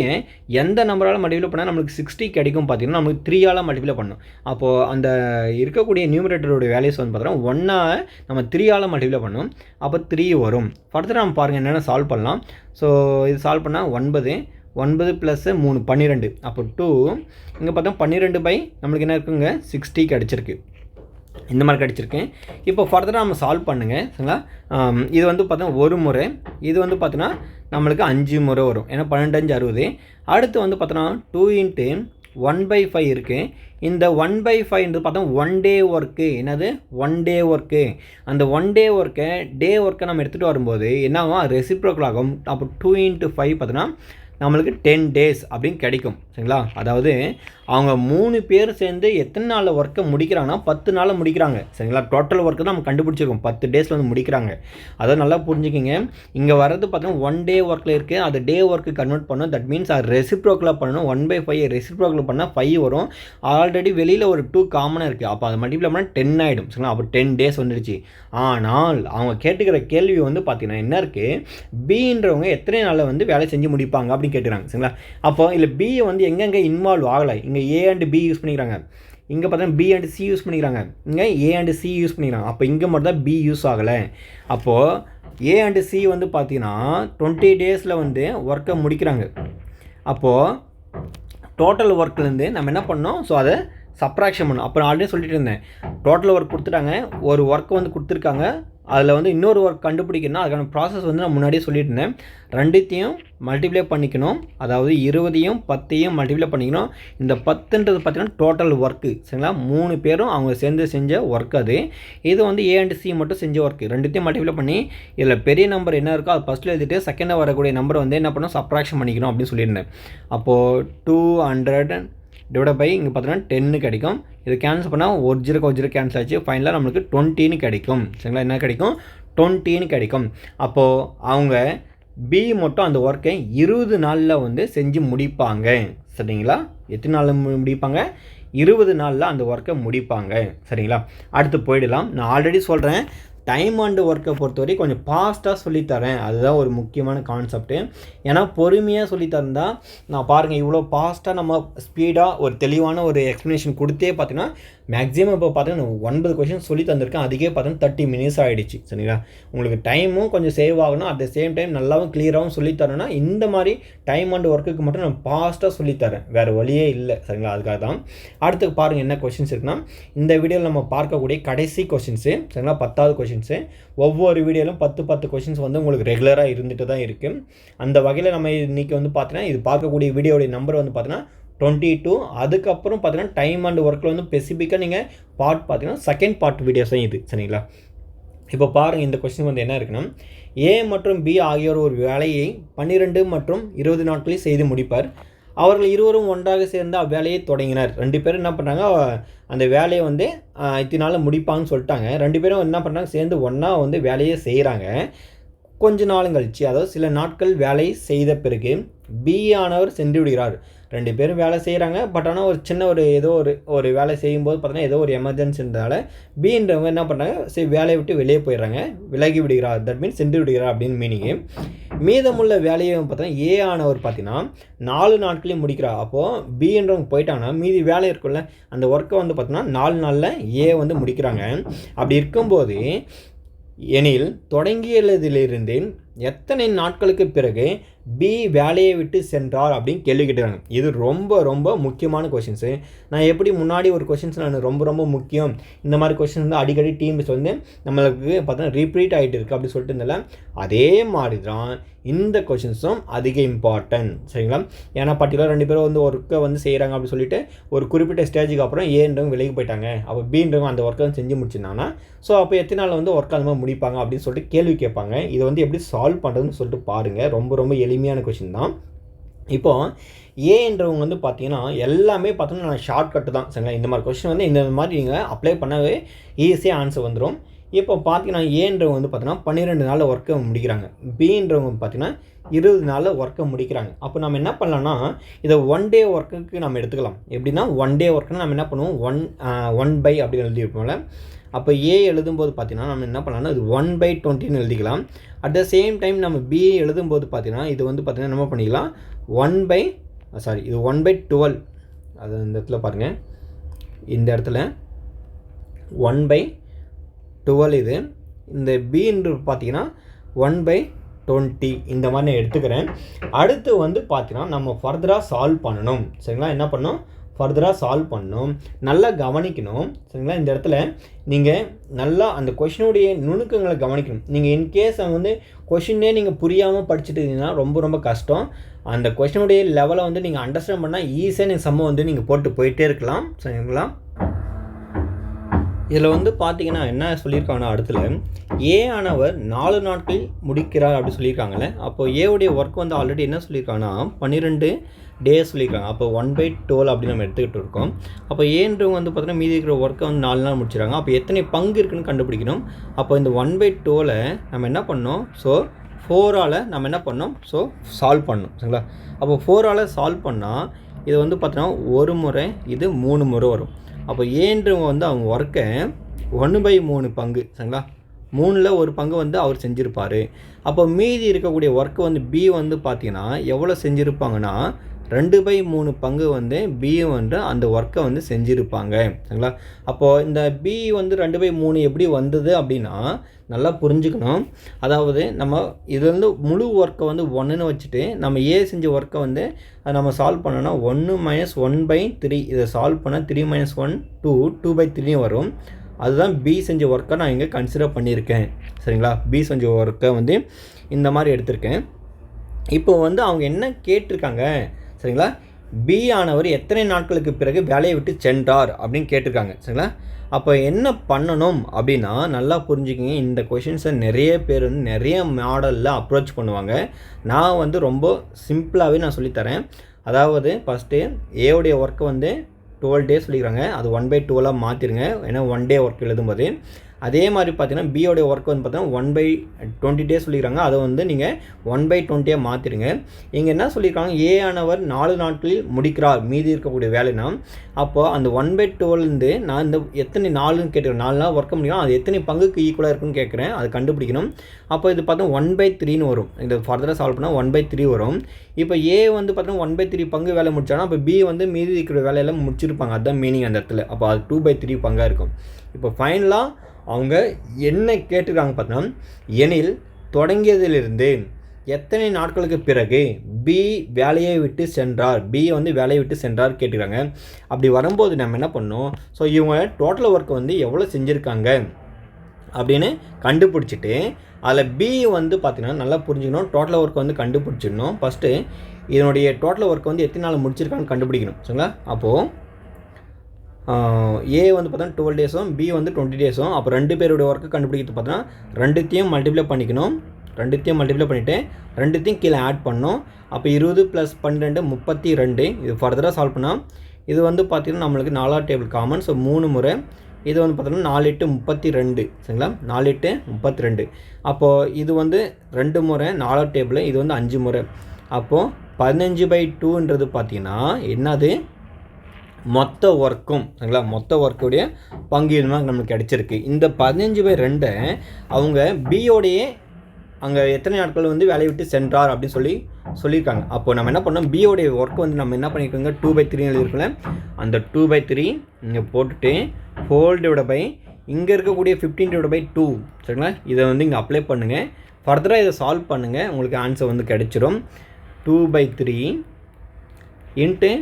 எந்த நம்பரால் மல்டிப்ளை பண்ணால் நம்மளுக்கு 60 கிடைக்கும் பார்த்தீங்கன்னா நம்மளுக்கு 3ஆல் மல்டிப்ளை பண்ணணும். அப்போது அந்த இருக்கக்கூடிய நியூமரேட்டரோட வேல்யூஸ் வந்து பார்த்தீங்கன்னா 1 நம்ம 3ஆல் மல்டிப்ளை பண்ணணும். அப்போ 3 வரும். ஃபர்தர் நம்ம பாருங்கள் என்னென்ன சால்வ் பண்ணலாம். ஸோ இது சால்வ் பண்ணால் 9 + 3 12. அப்போ 2 இங்கே பார்த்தா 12 நம்மளுக்கு என்ன இருக்குங்க 60 கிடச்சிருக்கு. இந்த மாதிரி கிடச்சிருக்கு. இப்போ ஃபர்தராக நம்ம சால்வ் பண்ணுங்கள். சரிங்களா? இது வந்து பார்த்தீங்கன்னா 1 முறை, இது வந்து பார்த்தீங்கன்னா நம்மளுக்கு 5 முறை வரும். ஏன்னா 12 5 60. அடுத்து வந்து பார்த்தோன்னா 2 × 1/5 இருக்குது. இந்த 1/5 பார்த்தா 1 day ஒர்க்கு. என்னது 1 day ஒர்க்கு. அந்த 1 day ஒர்க்கை நம்ம எடுத்துகிட்டு வரும்போது என்ன ஆகும் ரெசிப்ரோக்கல் ஆகும். அப்போ 2 × 5 பார்த்தோன்னா நம்மளுக்கு 10 days அப்படின்னு கிடைக்கும். சரிங்களா? அதாவது அவங்க 3 பேர் சேர்ந்து எத்தனை நாளில் ஒர்க்கை முடிக்கிறாங்கன்னா 10 நாளில் முடிக்கிறாங்க. சரிங்களா? டோட்டல் ஒர்க்கு தான் நம்ம கண்டுபிடிச்சிருக்கோம். 10 days வந்து முடிக்கிறாங்க. அதை நல்லா புரிஞ்சுக்கிங்க. இங்கே வர்றது பார்த்தீங்கன்னா 1 day ஒர்க்கில் இருக்குது. அது டே ஒர்க்கு கன்வெர்ட் பண்ணணும். தட் மீன்ஸ் அது ரெசிப்ரோக்கலாக பண்ணணும். 1/5 ரெசிப்ரோக்கல் பண்ணால் 5 வரும். ஆல்ரெடி வெளியில் ஒரு 2 காமனாக இருக்குது. அப்போ அதை மல்டிப்ளை பண்ணால் 10 ஆகிடும். சரிங்களா? அப்போ 10 days வந்துடுச்சு. ஆனால் அவங்க கேட்டுக்கிற கேள்வி வந்து பார்த்தீங்கன்னா என்ன இருக்குது பின்றவங்க எத்தனை நாளில் வந்து வேலை செஞ்சு முடிப்பாங்க அப்படின்னு கேட்டுக்கிறாங்க. சரிங்களா? அப்போ இல்லை பியை வந்து எங்கெங்கே இன்வால்வ் ஆகலை. இங்கே ஏ அண்ட் பி யூஸ் பண்ணிக்கிறாங்க. இங்கே பார்த்தீங்கன்னா பி அண்ட் சி யூஸ் பண்ணிக்கிறாங்க, இங்கே ஏ அண்ட் சி யூஸ் பண்ணிக்கிறாங்க. அப்போ இங்கே மட்டும் தான் பி யூஸ் ஆகலை. அப்போது ஏ அண்ட் சி வந்து பார்த்தீங்கன்னா 20 டேஸில் வந்து ஒர்க்கை முடிக்கிறாங்க. அப்போது டோட்டல் ஒர்க்லேருந்து நம்ம என்ன பண்ணோம், ஸோ அதை சப்ராக்ஷன் பண்ணணும். அப்புறம் ஆல்ரெடி சொல்லிட்டு இருந்தேன், டோட்டல் ஒர்க் கொடுத்துட்டாங்க, ஒரு ஒர்க் வந்து கொடுத்துருக்காங்க, அதில் வந்து இன்னொரு ஒர்க் கண்டுபிடிக்கணும். அதுக்கான ப்ராசஸ் வந்து நான் முன்னாடியே சொல்லிட்டு இருந்தேன். ரெண்டுத்தையும் மல்டிப்ளை பண்ணிக்கணும், அதாவது 20யும் 10யும் மல்டிப்ளை பண்ணிக்கணும். இந்த 10ன்றது பார்த்தீங்கன்னா டோட்டல் ஒர்க்கு, சரிங்களா? 3 பேரும் அவங்க சேர்ந்து செஞ்ச ஒர்க் அது. இது வந்து ஏ அண்ட் சி மட்டும் செஞ்ச ஒர்க்கு. ரெண்டுத்தையும் மல்டிப்ளை பண்ணி இதில் பெரிய நம்பர் என்ன இருக்கோ அது ஃபஸ்ட்டில் எழுதிட்டு செகண்டாக வரக்கூடிய நம்பர் வந்து என்ன பண்ணணும், சப்ராக்ஷன் பண்ணிக்கணும் அப்படின்னு சொல்லியிருந்தேன். அப்போது 200 டிவைட் பை இங்கே பார்த்தீங்கன்னா 10 கிடைக்கும். இது கேன்சல் பண்ணால் ஒரு ஜீரோ கேன்சல் ஆச்சு. ஃபைனலாக நம்மளுக்கு 20 கிடைக்கும், சரிங்களா? என்ன கிடைக்கும், 20 கிடைக்கும். அப்போது அவங்க பி மட்டும் அந்த ஒர்க்கை 20 நாளில் வந்து செஞ்சு முடிப்பாங்க, சரிங்களா? எத்தனை நாளில் முடிப்பாங்க, 20 நாளில் அந்த ஒர்க்கை முடிப்பாங்க, சரிங்களா? அடுத்து போயிடலாம். நான் ஆல்ரெடி சொல்கிறேன், டைம் அண்டு ஒர்க்கை பொறுத்தவரை கொஞ்சம் ஃபாஸ்ட்டாக சொல்லித்தரேன், அதுதான் ஒரு முக்கியமான கான்செப்ட்டு. ஏன்னா பொறுமையாக சொல்லித்தரந்தா நான் பாருங்கள் இவ்வளோ ஃபாஸ்ட்டாக நம்ம ஸ்பீடாக ஒரு தெளிவான ஒரு எக்ஸ்ப்ளனேஷன் கொடுத்தே பார்த்தீங்கன்னா மேக்ஸிமம் இப்போ பார்த்தீங்கன்னா 9 கொஷின் சொல்லி தந்திருக்கேன். அதுக்கே பார்த்தீங்கன்னா 30 மினிட்ஸ் ஆகிடுச்சு, சரிங்களா? உங்களுக்கு டைமும் கொஞ்சம் சேவ் ஆகணும், அட் த சேம் டைம் நல்லாவும் கிளியராகவும் சொல்லித்தரேன்னா இந்த மாதிரி டைம் அண்ட் ஒர்க்குக்கு மட்டும் நான் ஃபாஸ்ட்டாக சொல்லித்தரேன், வேறு வழியே இல்லை, சரிங்களா? அதுக்காக தான். அடுத்து பாருங்கள் என்ன கொஷின்ஸ் இருக்குன்னா, இந்த வீடியோவில் நம்ம பார்க்கக்கூடிய கடைசி கொஷின்ஸு, சரிங்களா? 10வது கொஷின்ஸு. ஒவ்வொரு வீடியோவிலும் 10 கொஷின்ஸ் வந்து உங்களுக்கு ரெகுலராக இருந்துட்டு தான் இருக்குது. அந்த வகையில் நம்ம இன்றைக்கி வந்து பார்த்தீங்கன்னா இது பார்க்கக்கூடிய வீடியோடைய நம்பர் வந்து பார்த்தீங்கன்னா 22. அதுக்கப்புறம் பார்த்தீங்கன்னா டைம் அண்ட் ஒர்க்கில் வந்து ஸ்பெசிஃபிக்காக நீங்கள் பார்ட் பார்த்தீங்கன்னா செகண்ட் பார்ட் வீடியோஸ் தான் இது, சரிங்களா? இப்போ பாருங்கள் இந்த கொஸ்டின் வந்து என்ன இருக்குன்னா, ஏ மற்றும் பி ஆகியோர் ஒரு வேலையை 12 மற்றும் 20 நாட்களில் செய்து முடிப்பார். அவர்கள் இருவரும் ஒன்றாக சேர்ந்து அவ்வேலையை தொடங்கினர். 2 பேரும் என்ன பண்ணுறாங்க, அந்த வேலையை வந்து இத்தனை நாளில் முடிப்பாங்கன்னு சொல்லிட்டாங்க. 2 பேரும் என்ன பண்ணுறாங்க, சேர்ந்து ஒன்றா வந்து வேலையை செய்கிறாங்க. கொஞ்ச நாளும் கழிச்சு, அதாவது சில நாட்கள் வேலை செய்த பிறகு பி ஆனவர் சென்று விடுகிறார். 2 பேரும் வேலை செய்கிறாங்க. பட் ஆனால் ஒரு சின்ன ஏதோ ஒரு வேலை செய்யும்போது பார்த்தீங்கன்னா ஏதோ ஒரு எமர்ஜென்சின்றதால பின்றவங்க என்ன பண்ணுறாங்க, சரி வேலையை விட்டு வெளியே போயிடுறாங்க, விலகி விடுகிறார். தட் மீன்ஸ் சென்று விடுகிறார் அப்படின்னு மீனிங்கு. மீதமுள்ள வேலையை பார்த்தீங்கன்னா ஏ ஆனவர் பார்த்தீங்கன்னா 4 நாட்களையும் முடிக்கிறார். அப்போது பின்றவங்க போயிட்டாங்கன்னா மீதி வேலை இருக்குல்ல, அந்த ஒர்க்கை வந்து பார்த்தீங்கன்னா 4 நாளில் ஏ வந்து முடிக்கிறாங்க. அப்படி இருக்கும்போது எனில் தொடங்கியதிலிருந்து எத்தனை நாட்களுக்கு பிறகு பி வேலையை விட்டு சென்றார் அப்படின்னு கேள்வி கேட்டுறாங்க. இது ரொம்ப ரொம்ப முக்கியமான கொஷின்ஸு. நான் எப்படி முன்னாடி ஒரு கொஷின்ஸ் நான் ரொம்ப முக்கியம், இந்த மாதிரி கொஷின்ஸ் வந்து அடிக்கடி டீம்ஸ் வந்து நம்மளுக்கு பார்த்தா ரிப்பீட் ஆகிட்டு இருக்குது அப்படின்னு சொல்லிட்டு இருந்தால, அதே மாதிரி தான் இந்த கொஷின்ஸும் அதிக இம்பார்ட்டன்ட், சரிங்களா? ஏன்னா பர்டிகுலர் 2 பேரும் வந்து ஒர்க்கை வந்து செய்கிறாங்க அப்படின்னு சொல்லிட்டு ஒரு குறிப்பிட்ட ஸ்டேஜுக்கு அப்புறம் ஏன்றவங்க விலகி போயிட்டாங்க, அப்போ பீன்றவங்க அந்த ஒர்க்கை வந்து செஞ்சு முடிச்சிருந்தாங்கன்னா ஸோ அப்போ எத்தனை நாள் வந்து ஒர்க் அந்த மாதிரி முடிப்பாங்க அப்படின்னு சொல்லிட்டு கேள்வி கேட்பாங்க. இதை வந்து எப்படி சால்வ் பண்ணுறதுன்னு சொல்லிட்டு பாருங்கள். ரொம்ப எளிமையான கொஷின் தான். இப்போது ஏன்றவங்க வந்து பார்த்தீங்கன்னா எல்லாமே பார்த்தீங்கன்னா நான் ஷார்ட்கட்டு தான், சரிங்களா? இந்த மாதிரி கொஷின் வந்து இந்த மாதிரி நீங்கள் அப்ளை பண்ணவே ஈஸியாக ஆன்சர் வந்துடும். இப்போ பார்த்தீங்கன்னா ஏன்றவங்க வந்து பார்த்தீங்கன்னா 12 நாளில் ஒர்க்கை முடிக்கிறாங்க. பின்றவங்க பார்த்தீங்கன்னா 20 நாளில் ஒர்க்கை முடிக்கிறாங்க. அப்போ நம்ம என்ன பண்ணலாம்னா, இதை 1 டே ஒர்க்குக்கு நம்ம எடுத்துக்கலாம். எப்படின்னா 1 டே ஒர்க்குன்னு நம்ம என்ன பண்ணுவோம், 1 பை அப்படின்னு எழுதியிருப்போம்ல. அப்போ ஏ எழுதும்போது பார்த்தீங்கன்னா நம்ம என்ன பண்ணலாம்னா இது 1/20ன்னு எழுதிக்கலாம். அட் த சேம் டைம் நம்ம பி எழுதும்போது பார்த்தீங்கன்னா இது வந்து பார்த்தீங்கன்னா என்ன பண்ணிக்கலாம், இது 1/12. அது இந்த இடத்துல பாருங்கள், இந்த இடத்துல 1/12 இது. இந்த பின்னு பார்த்தீங்கன்னா 1/20 இந்த மாதிரி நான் எடுத்துக்கிறேன். அடுத்து வந்து பார்த்தீங்கன்னா நம்ம ஃபர்தராக சால்வ் பண்ணணும், சரிங்களா? என்ன பண்ணணும், ஃபர்தராக சால்வ் பண்ணணும். நல்லா கவனிக்கணும், சரிங்களா? இந்த இடத்துல நீங்கள் நல்லா அந்த கொஷினுடைய நுணுக்கங்களை கவனிக்கணும். நீங்கள் இன்கேஸ் வந்து கொஷினே நீங்கள் புரியாமல் படிச்சுட்டு இருந்தீங்கன்னா ரொம்ப கஷ்டம். அந்த கொஷினுடைய லெவலை வந்து நீங்கள் அண்டர்ஸ்டாண்ட் பண்ணால் ஈஸியாக நீங்கள் சம்ம வந்து நீங்கள் போட்டு போயிட்டே இருக்கலாம், சரிங்களா? இதில் வந்து பார்த்தீங்கன்னா என்ன சொல்லியிருக்காங்கன்னா அடுத்துல ஏ ஆனவர் 4 நாட்கள் முடிக்கிறார் அப்படி சொல்லியிருக்காங்கல்ல. அப்போ ஏவுடைய ஒர்க் வந்து ஆல்ரெடி என்ன சொல்லியிருக்காங்கன்னா 12 டேஸ் சொல்லியிருக்காங்க. அப்போ 1/12 அப்படின்னு நம்ம எடுத்துக்கிட்டு இருக்கோம். அப்போ ஏன்றவங்க வந்து பார்த்தீங்கன்னா மீதி இருக்கிற ஒர்க்கை வந்து 4 நாள் முடிச்சிடறாங்க. அப்போ எத்தனை பங்கு இருக்குன்னு கண்டுபிடிக்கணும். அப்போ இந்த 1/12 நம்ம என்ன பண்ணோம், ஸோ 4ஆல் நம்ம என்ன பண்ணோம், ஸோ சால்வ் பண்ணணும், சரிங்களா? அப்போ 4ஆல் சால்வ் பண்ணால் இது வந்து பார்த்தீங்கன்னா 1 முறை, இது 3 முறை வரும். அப்போ ஏன்றவங்க வந்து அவங்க ஒர்க்கை 1/3 பங்கு, சரிங்களா? 3ல் 1 பங்கு வந்து அவர் செஞ்சுருப்பார். அப்போ மீதி இருக்கக்கூடிய ஒர்க்கு வந்து பி வந்து பார்த்தீங்கன்னா எவ்வளோ செஞ்சுருப்பாங்கன்னா 2/3 பங்கு வந்து பியும் வந்து அந்த ஒர்க்கை வந்து செஞ்சுருப்பாங்க. சரிங்களா? அப்போது இந்த பி வந்து 2/3 எப்படி வந்தது அப்படின்னா நல்லா புரிஞ்சுக்கணும். அதாவது நம்ம இது வந்து முழு ஒர்க்கை வந்து 1ன்னு வச்சுட்டு நம்ம ஏ செஞ்ச ஒர்க்கை வந்து அதை நம்ம சால்வ் பண்ணோன்னா 1 - 1/3 இதை சால்வ் பண்ணால் 3 - 1 2 2/3 வரும். அதுதான் பி செஞ்ச ஒர்க்கை நான் இங்கே கன்சிடர் பண்ணியிருக்கேன். சரிங்களா? பி செஞ்ச ஒர்க்கை வந்து இந்த மாதிரி எடுத்திருக்கேன். இப்போ வந்து அவங்க என்ன கேட்டிருக்காங்க சரிங்களா? பி ஆனவர் எத்தனை நாட்களுக்கு பிறகு வேலையை விட்டு சென்றார் அப்படின்னு கேட்டிருக்காங்க. சரிங்களா? அப்போ என்ன பண்ணணும் அப்படின்னா நல்லா புரிஞ்சுக்கிங்க. இந்த கொஷின்ஸை நிறைய பேர் வந்து நிறைய மாடலில் அப்ரோச் பண்ணுவாங்க. நான் வந்து ரொம்ப சிம்பிளாகவே நான் சொல்லித்தரேன். அதாவது ஃபஸ்ட்டு ஏவுடைய ஒர்க்கை வந்து 12 டேஸ் சொல்லிக்கிறாங்க. அது 1/12 மாற்றிடுங்க. ஏன்னா 1 டே ஒர்க் எழுதும்போது அதே மாதிரி பார்த்தீங்கன்னா பியோடைய ஒர்க் வந்து பார்த்தீங்கன்னா 1/20 டேஸ் சொல்லிக்கிறாங்க. அதை வந்து நீங்கள் 1/20 மாற்றிடுங்க. இங்கே என்ன சொல்லியிருக்காங்க, ஏ ஆனவர் 4 நாட்களில் முடிக்கிறார் மீதி இருக்கக்கூடிய வேலைனா, அப்போது அந்த 1/12லேருந்து நான் இந்த எத்தனை நாளுன்னு கேட்குறேன். 4 நாள் ஒர்க் முடியும், அது எத்தனை பங்குக்கு ஈக்குவலாக இருக்குன்னு கேட்குறேன். அது கண்டுபிடிக்கணும். அப்போ இது பார்த்தா 1/3ன்னு வரும். இதை ஃபர்தராக சால்வ் பண்ணால் 1/3 வரும். இப்போ ஏ வந்து பார்த்தீங்கன்னா 1/3 பங்கு வேலை முடிச்சானா, அப்போ பி வந்து மீதி இருக்கிற வேலையெல்லாம் முடிச்சிருப்பாங்க. அதுதான் மீனிங் அந்த இடத்துல. அப்போ அது 2/3 பங்காக இருக்கும். இப்போ ஃபைனலாக அவங்க என்ன கேட்டிருக்காங்க பார்த்தோன்னா, எனில் தொடங்கியதிலிருந்து எத்தனை நாட்களுக்கு பிறகு பி வேலையை விட்டு சென்றார், பி வந்து வேலையை விட்டு சென்றார் கேட்டுக்கிறாங்க. அப்படி வரும்போது நம்ம என்ன பண்ணோம், ஸோ இவங்க டோட்டல் ஒர்க் வந்து எவ்வளோ செஞ்சுருக்காங்க அப்படின்னு கண்டுபிடிச்சிட்டு அதில் பி வந்து பார்த்திங்கன்னா நல்லா புரிஞ்சுக்கணும். டோட்டல் ஒர்க் வந்து கண்டுபிடிச்சிடணும். ஃபஸ்ட்டு இதனுடைய டோட்டல் ஒர்க் வந்து எத்தனை நாள் முடிச்சிருக்கான்னு கண்டுபிடிக்கணும். சரிங்களா? அப்போது ஏ வந்து பார்த்தோன்னா 12 டேஸும் பி வந்து 20 டேஸும். அப்போ 2 பேருடைய ஒர்க்கு கண்டுபிடிக்கிறது பார்த்தோன்னா 2த்தையும் மல்டிப்ளை பண்ணிக்கணும். 2த்தையும் மல்டிப்ளை பண்ணிவிட்டு 2த்தையும் கீழே ஆட் பண்ணணும். அப்போ 20 + 12 32. இது ஃபர்தராக சால்வ் பண்ணால் இது வந்து பார்த்திங்கன்னா நம்மளுக்கு 4ஆவது டேபிள் காமன். ஸோ 3 முறை. இது வந்து பார்த்தோன்னா 4 × 8 = 32. சரிங்களா? 4 × 32. அப்போது இது வந்து 2 முறை 4ஆவது டேபிள், இது வந்து 5 முறை. அப்போது 15/2ன்றது பார்த்திங்கன்னா என்னது, மொத்த ஒர்க்கும். சரிங்களா? மொத்த ஒர்க்குடைய பங்கு இதுமாதிரி நம்மளுக்கு கிடச்சிருக்கு. இந்த 15/2 அவங்க பியோடையே அங்கே எத்தனை நாட்கள் வந்து வேலையை விட்டு சென்றார் அப்படின்னு சொல்லியிருக்காங்க. அப்போது நம்ம என்ன பண்ணோம், பியோடைய ஒர்க் வந்து நம்ம என்ன பண்ணியிருக்கோங்க 2/3 எழுதியிருக்கோம்ல, அந்த 2/3 இங்கே போட்டுட்டு /, இங்கே இருக்கக்கூடிய 15/2. சரிங்களா? இதை வந்து இங்கே அப்ளை பண்ணுங்கள். ஃபர்தராக இதை சால்வ் பண்ணுங்கள். உங்களுக்கு ஆன்சர் வந்து கிடைச்சிரும். 2/3 ×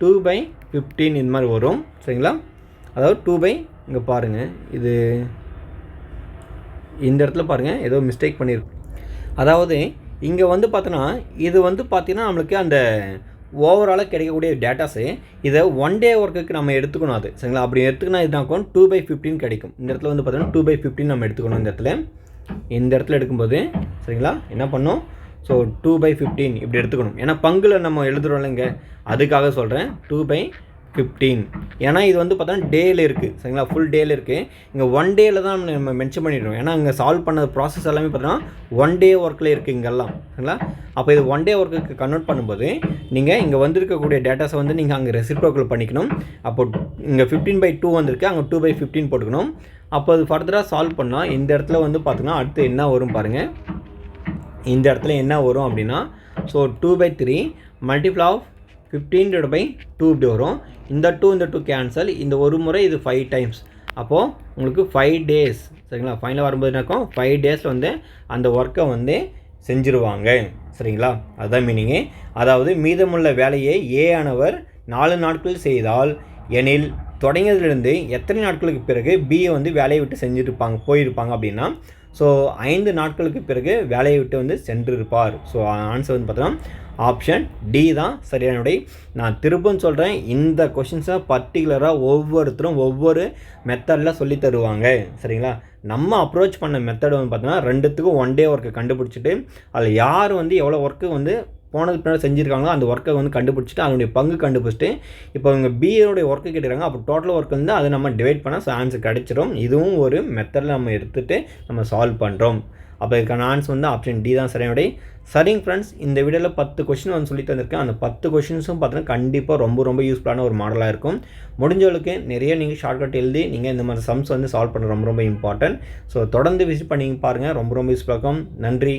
2/15 இது மாதிரி வரும். சரிங்களா? அதாவது இங்கே பாருங்கள், இது இந்த இடத்துல பாருங்கள் ஏதோ மிஸ்டேக் பண்ணியிருக்கு. அதாவது இங்கே வந்து பார்த்தோன்னா இது வந்து பார்த்திங்கன்னா நம்மளுக்கு அந்த ஓவராலாக கிடைக்கக்கூடிய டேட்டாஸு இதை 1 டே ஒர்க்குக்கு நம்ம எடுத்துக்கணும். அது சரிங்களா? அப்படி எடுத்துக்கினா இதுதான் 2/15 கிடைக்கும். இந்த இடத்துல வந்து பார்த்தோன்னா 2/15 நம்ம எடுத்துக்கணும். இந்த இடத்துல எடுக்கும்போது சரிங்களா என்ன பண்ணோம், ஸோ 2/15 இப்படி எடுத்துக்கணும். ஏன்னா பங்கில் நம்ம எழுதுகிறோம் இல்லைங்க, அதுக்காக சொல்கிறேன் 2/15. ஏன்னா இது வந்து பார்த்தோன்னா டேயில் இருக்குது. சரிங்களா? ஃபுல் டேயில் இருக்குது. இங்கே 1 டேயில் தான் நம்ம மென்ஷன் பண்ணிடுறோம். ஏன்னா இங்கே சால்வ் பண்ண ப்ராசஸ் எல்லாமே பார்த்தோன்னா 1 டே ஒர்க்கில் இருக்குது இங்கெல்லாம். சரிங்களா? அப்போ இது 1 டே ஒர்க்குக்கு கன்வெர்ட் பண்ணும்போது நீங்கள் இங்கே வந்திருக்கக்கூடிய டேட்டாஸை வந்து நீங்கள் அங்கே ரெசிப்ரோக்கல் பண்ணிக்கணும். அப்போ இங்கே 15/2 வந்திருக்கு, அங்கே 2/15 போட்டுக்கணும். அப்போ அது ஃபர்தராக சால்வ் பண்ணால் இந்த இடத்துல வந்து பார்த்தோன்னா அடுத்து என்ன வரும் பாருங்கள். இந்த இடத்துல என்ன வரும் அப்படின்னா, ஸோ 2/3 மல்டிப்ளை ஆஃப் 15/2 இப்படி வரும். இந்த 2 கேன்சல். இந்த ஒரு முறை இது 5 டைம்ஸ். அப்போது உங்களுக்கு 5 டேஸ். சரிங்களா? ஃபைனலாக வரும்போது என்ன இருக்கும், 5 டேஸில் வந்து அந்த ஒர்க்கை வந்து செஞ்சுருவாங்க. சரிங்களா? அதுதான் மீனிங்கு. அதாவது மீதமுள்ள வேலையை ஏ ஆனவர் 4 நாட்களில் செய்தால் எனில் தொடங்கியதிலிருந்து எத்தனை நாட்களுக்கு பிறகு பியை வந்து வேலையை விட்டு போயிருப்பாங்க அப்படின்னா, ஸோ 5 நாட்களுக்கு பிறகு வேலையை விட்டு வந்து சென்றிருப்பார். ஸோ ஆன்சர் வந்து பார்த்தோன்னா ஆப்ஷன் டி தான் சரியான விடை. நான் திரும்பவும் சொல்கிறேன், இந்த கொஷின்ஸை பர்டிகுலராக ஒவ்வொருத்தரும் ஒவ்வொரு மெத்தடில் சொல்லி தருவாங்க. சரிங்களா? நம்ம அப்ரோச் பண்ண மெத்தட் வந்து பார்த்தோன்னா 2த்துக்கும் 1 டே ஒர்க்கு கண்டுபிடிச்சிட்டு அதில் யார் வந்து எவ்வளோ ஒர்க்கு வந்து போனதுக்கு பின்னாடி செஞ்சுருக்காங்களோ அந்த ஒர்க்கை வந்து கண்டுபிடிச்சிட்டு அதனுடைய பங்கு கண்டுபிடிச்சிட்டு இப்போ இவங்க பியோடைய ஒர்க்கு கேட்டுக்கிறாங்க. அப்போ டோட்டல் ஒர்க் வந்து அதை நம்ம டிவைட் பண்ணால் ஆன்சர் கிடச்சிரும். இதுவும் ஒரு மெத்தடில் நம்ம எடுத்துகிட்டு நம்ம சால்வ் பண்ணுறோம். அப்போ இதுக்கான ஆன்சர் வந்து ஆப்ஷன் டி தான் சரியான விடை. சரிங்க ஃப்ரெண்ட்ஸ், இந்த வீடியோவில் 10 கொஷின் வந்து சொல்லி தந்திருக்கேன். அந்த 10 கொஷின்ஸும் பார்த்தீங்கன்னா கண்டிப்பாக ரொம்ப யூஸ்ஃபுல்லான ஒரு மாடலாக இருக்கும். முடிஞ்சவளுக்கு நிறைய நீங்கள் ஷார்ட்கட் எழுதி நீங்கள் இந்த மாதிரி சம்ஸ் வந்து சால்வ் பண்ண ரொம்ப இம்பார்ட்டன்ட். ஸோ தொடர்ந்து விசிட் பண்ணி பாருங்கள், ரொம்ப யூஸ்ஃபுல்லாக இருக்கும். நன்றி.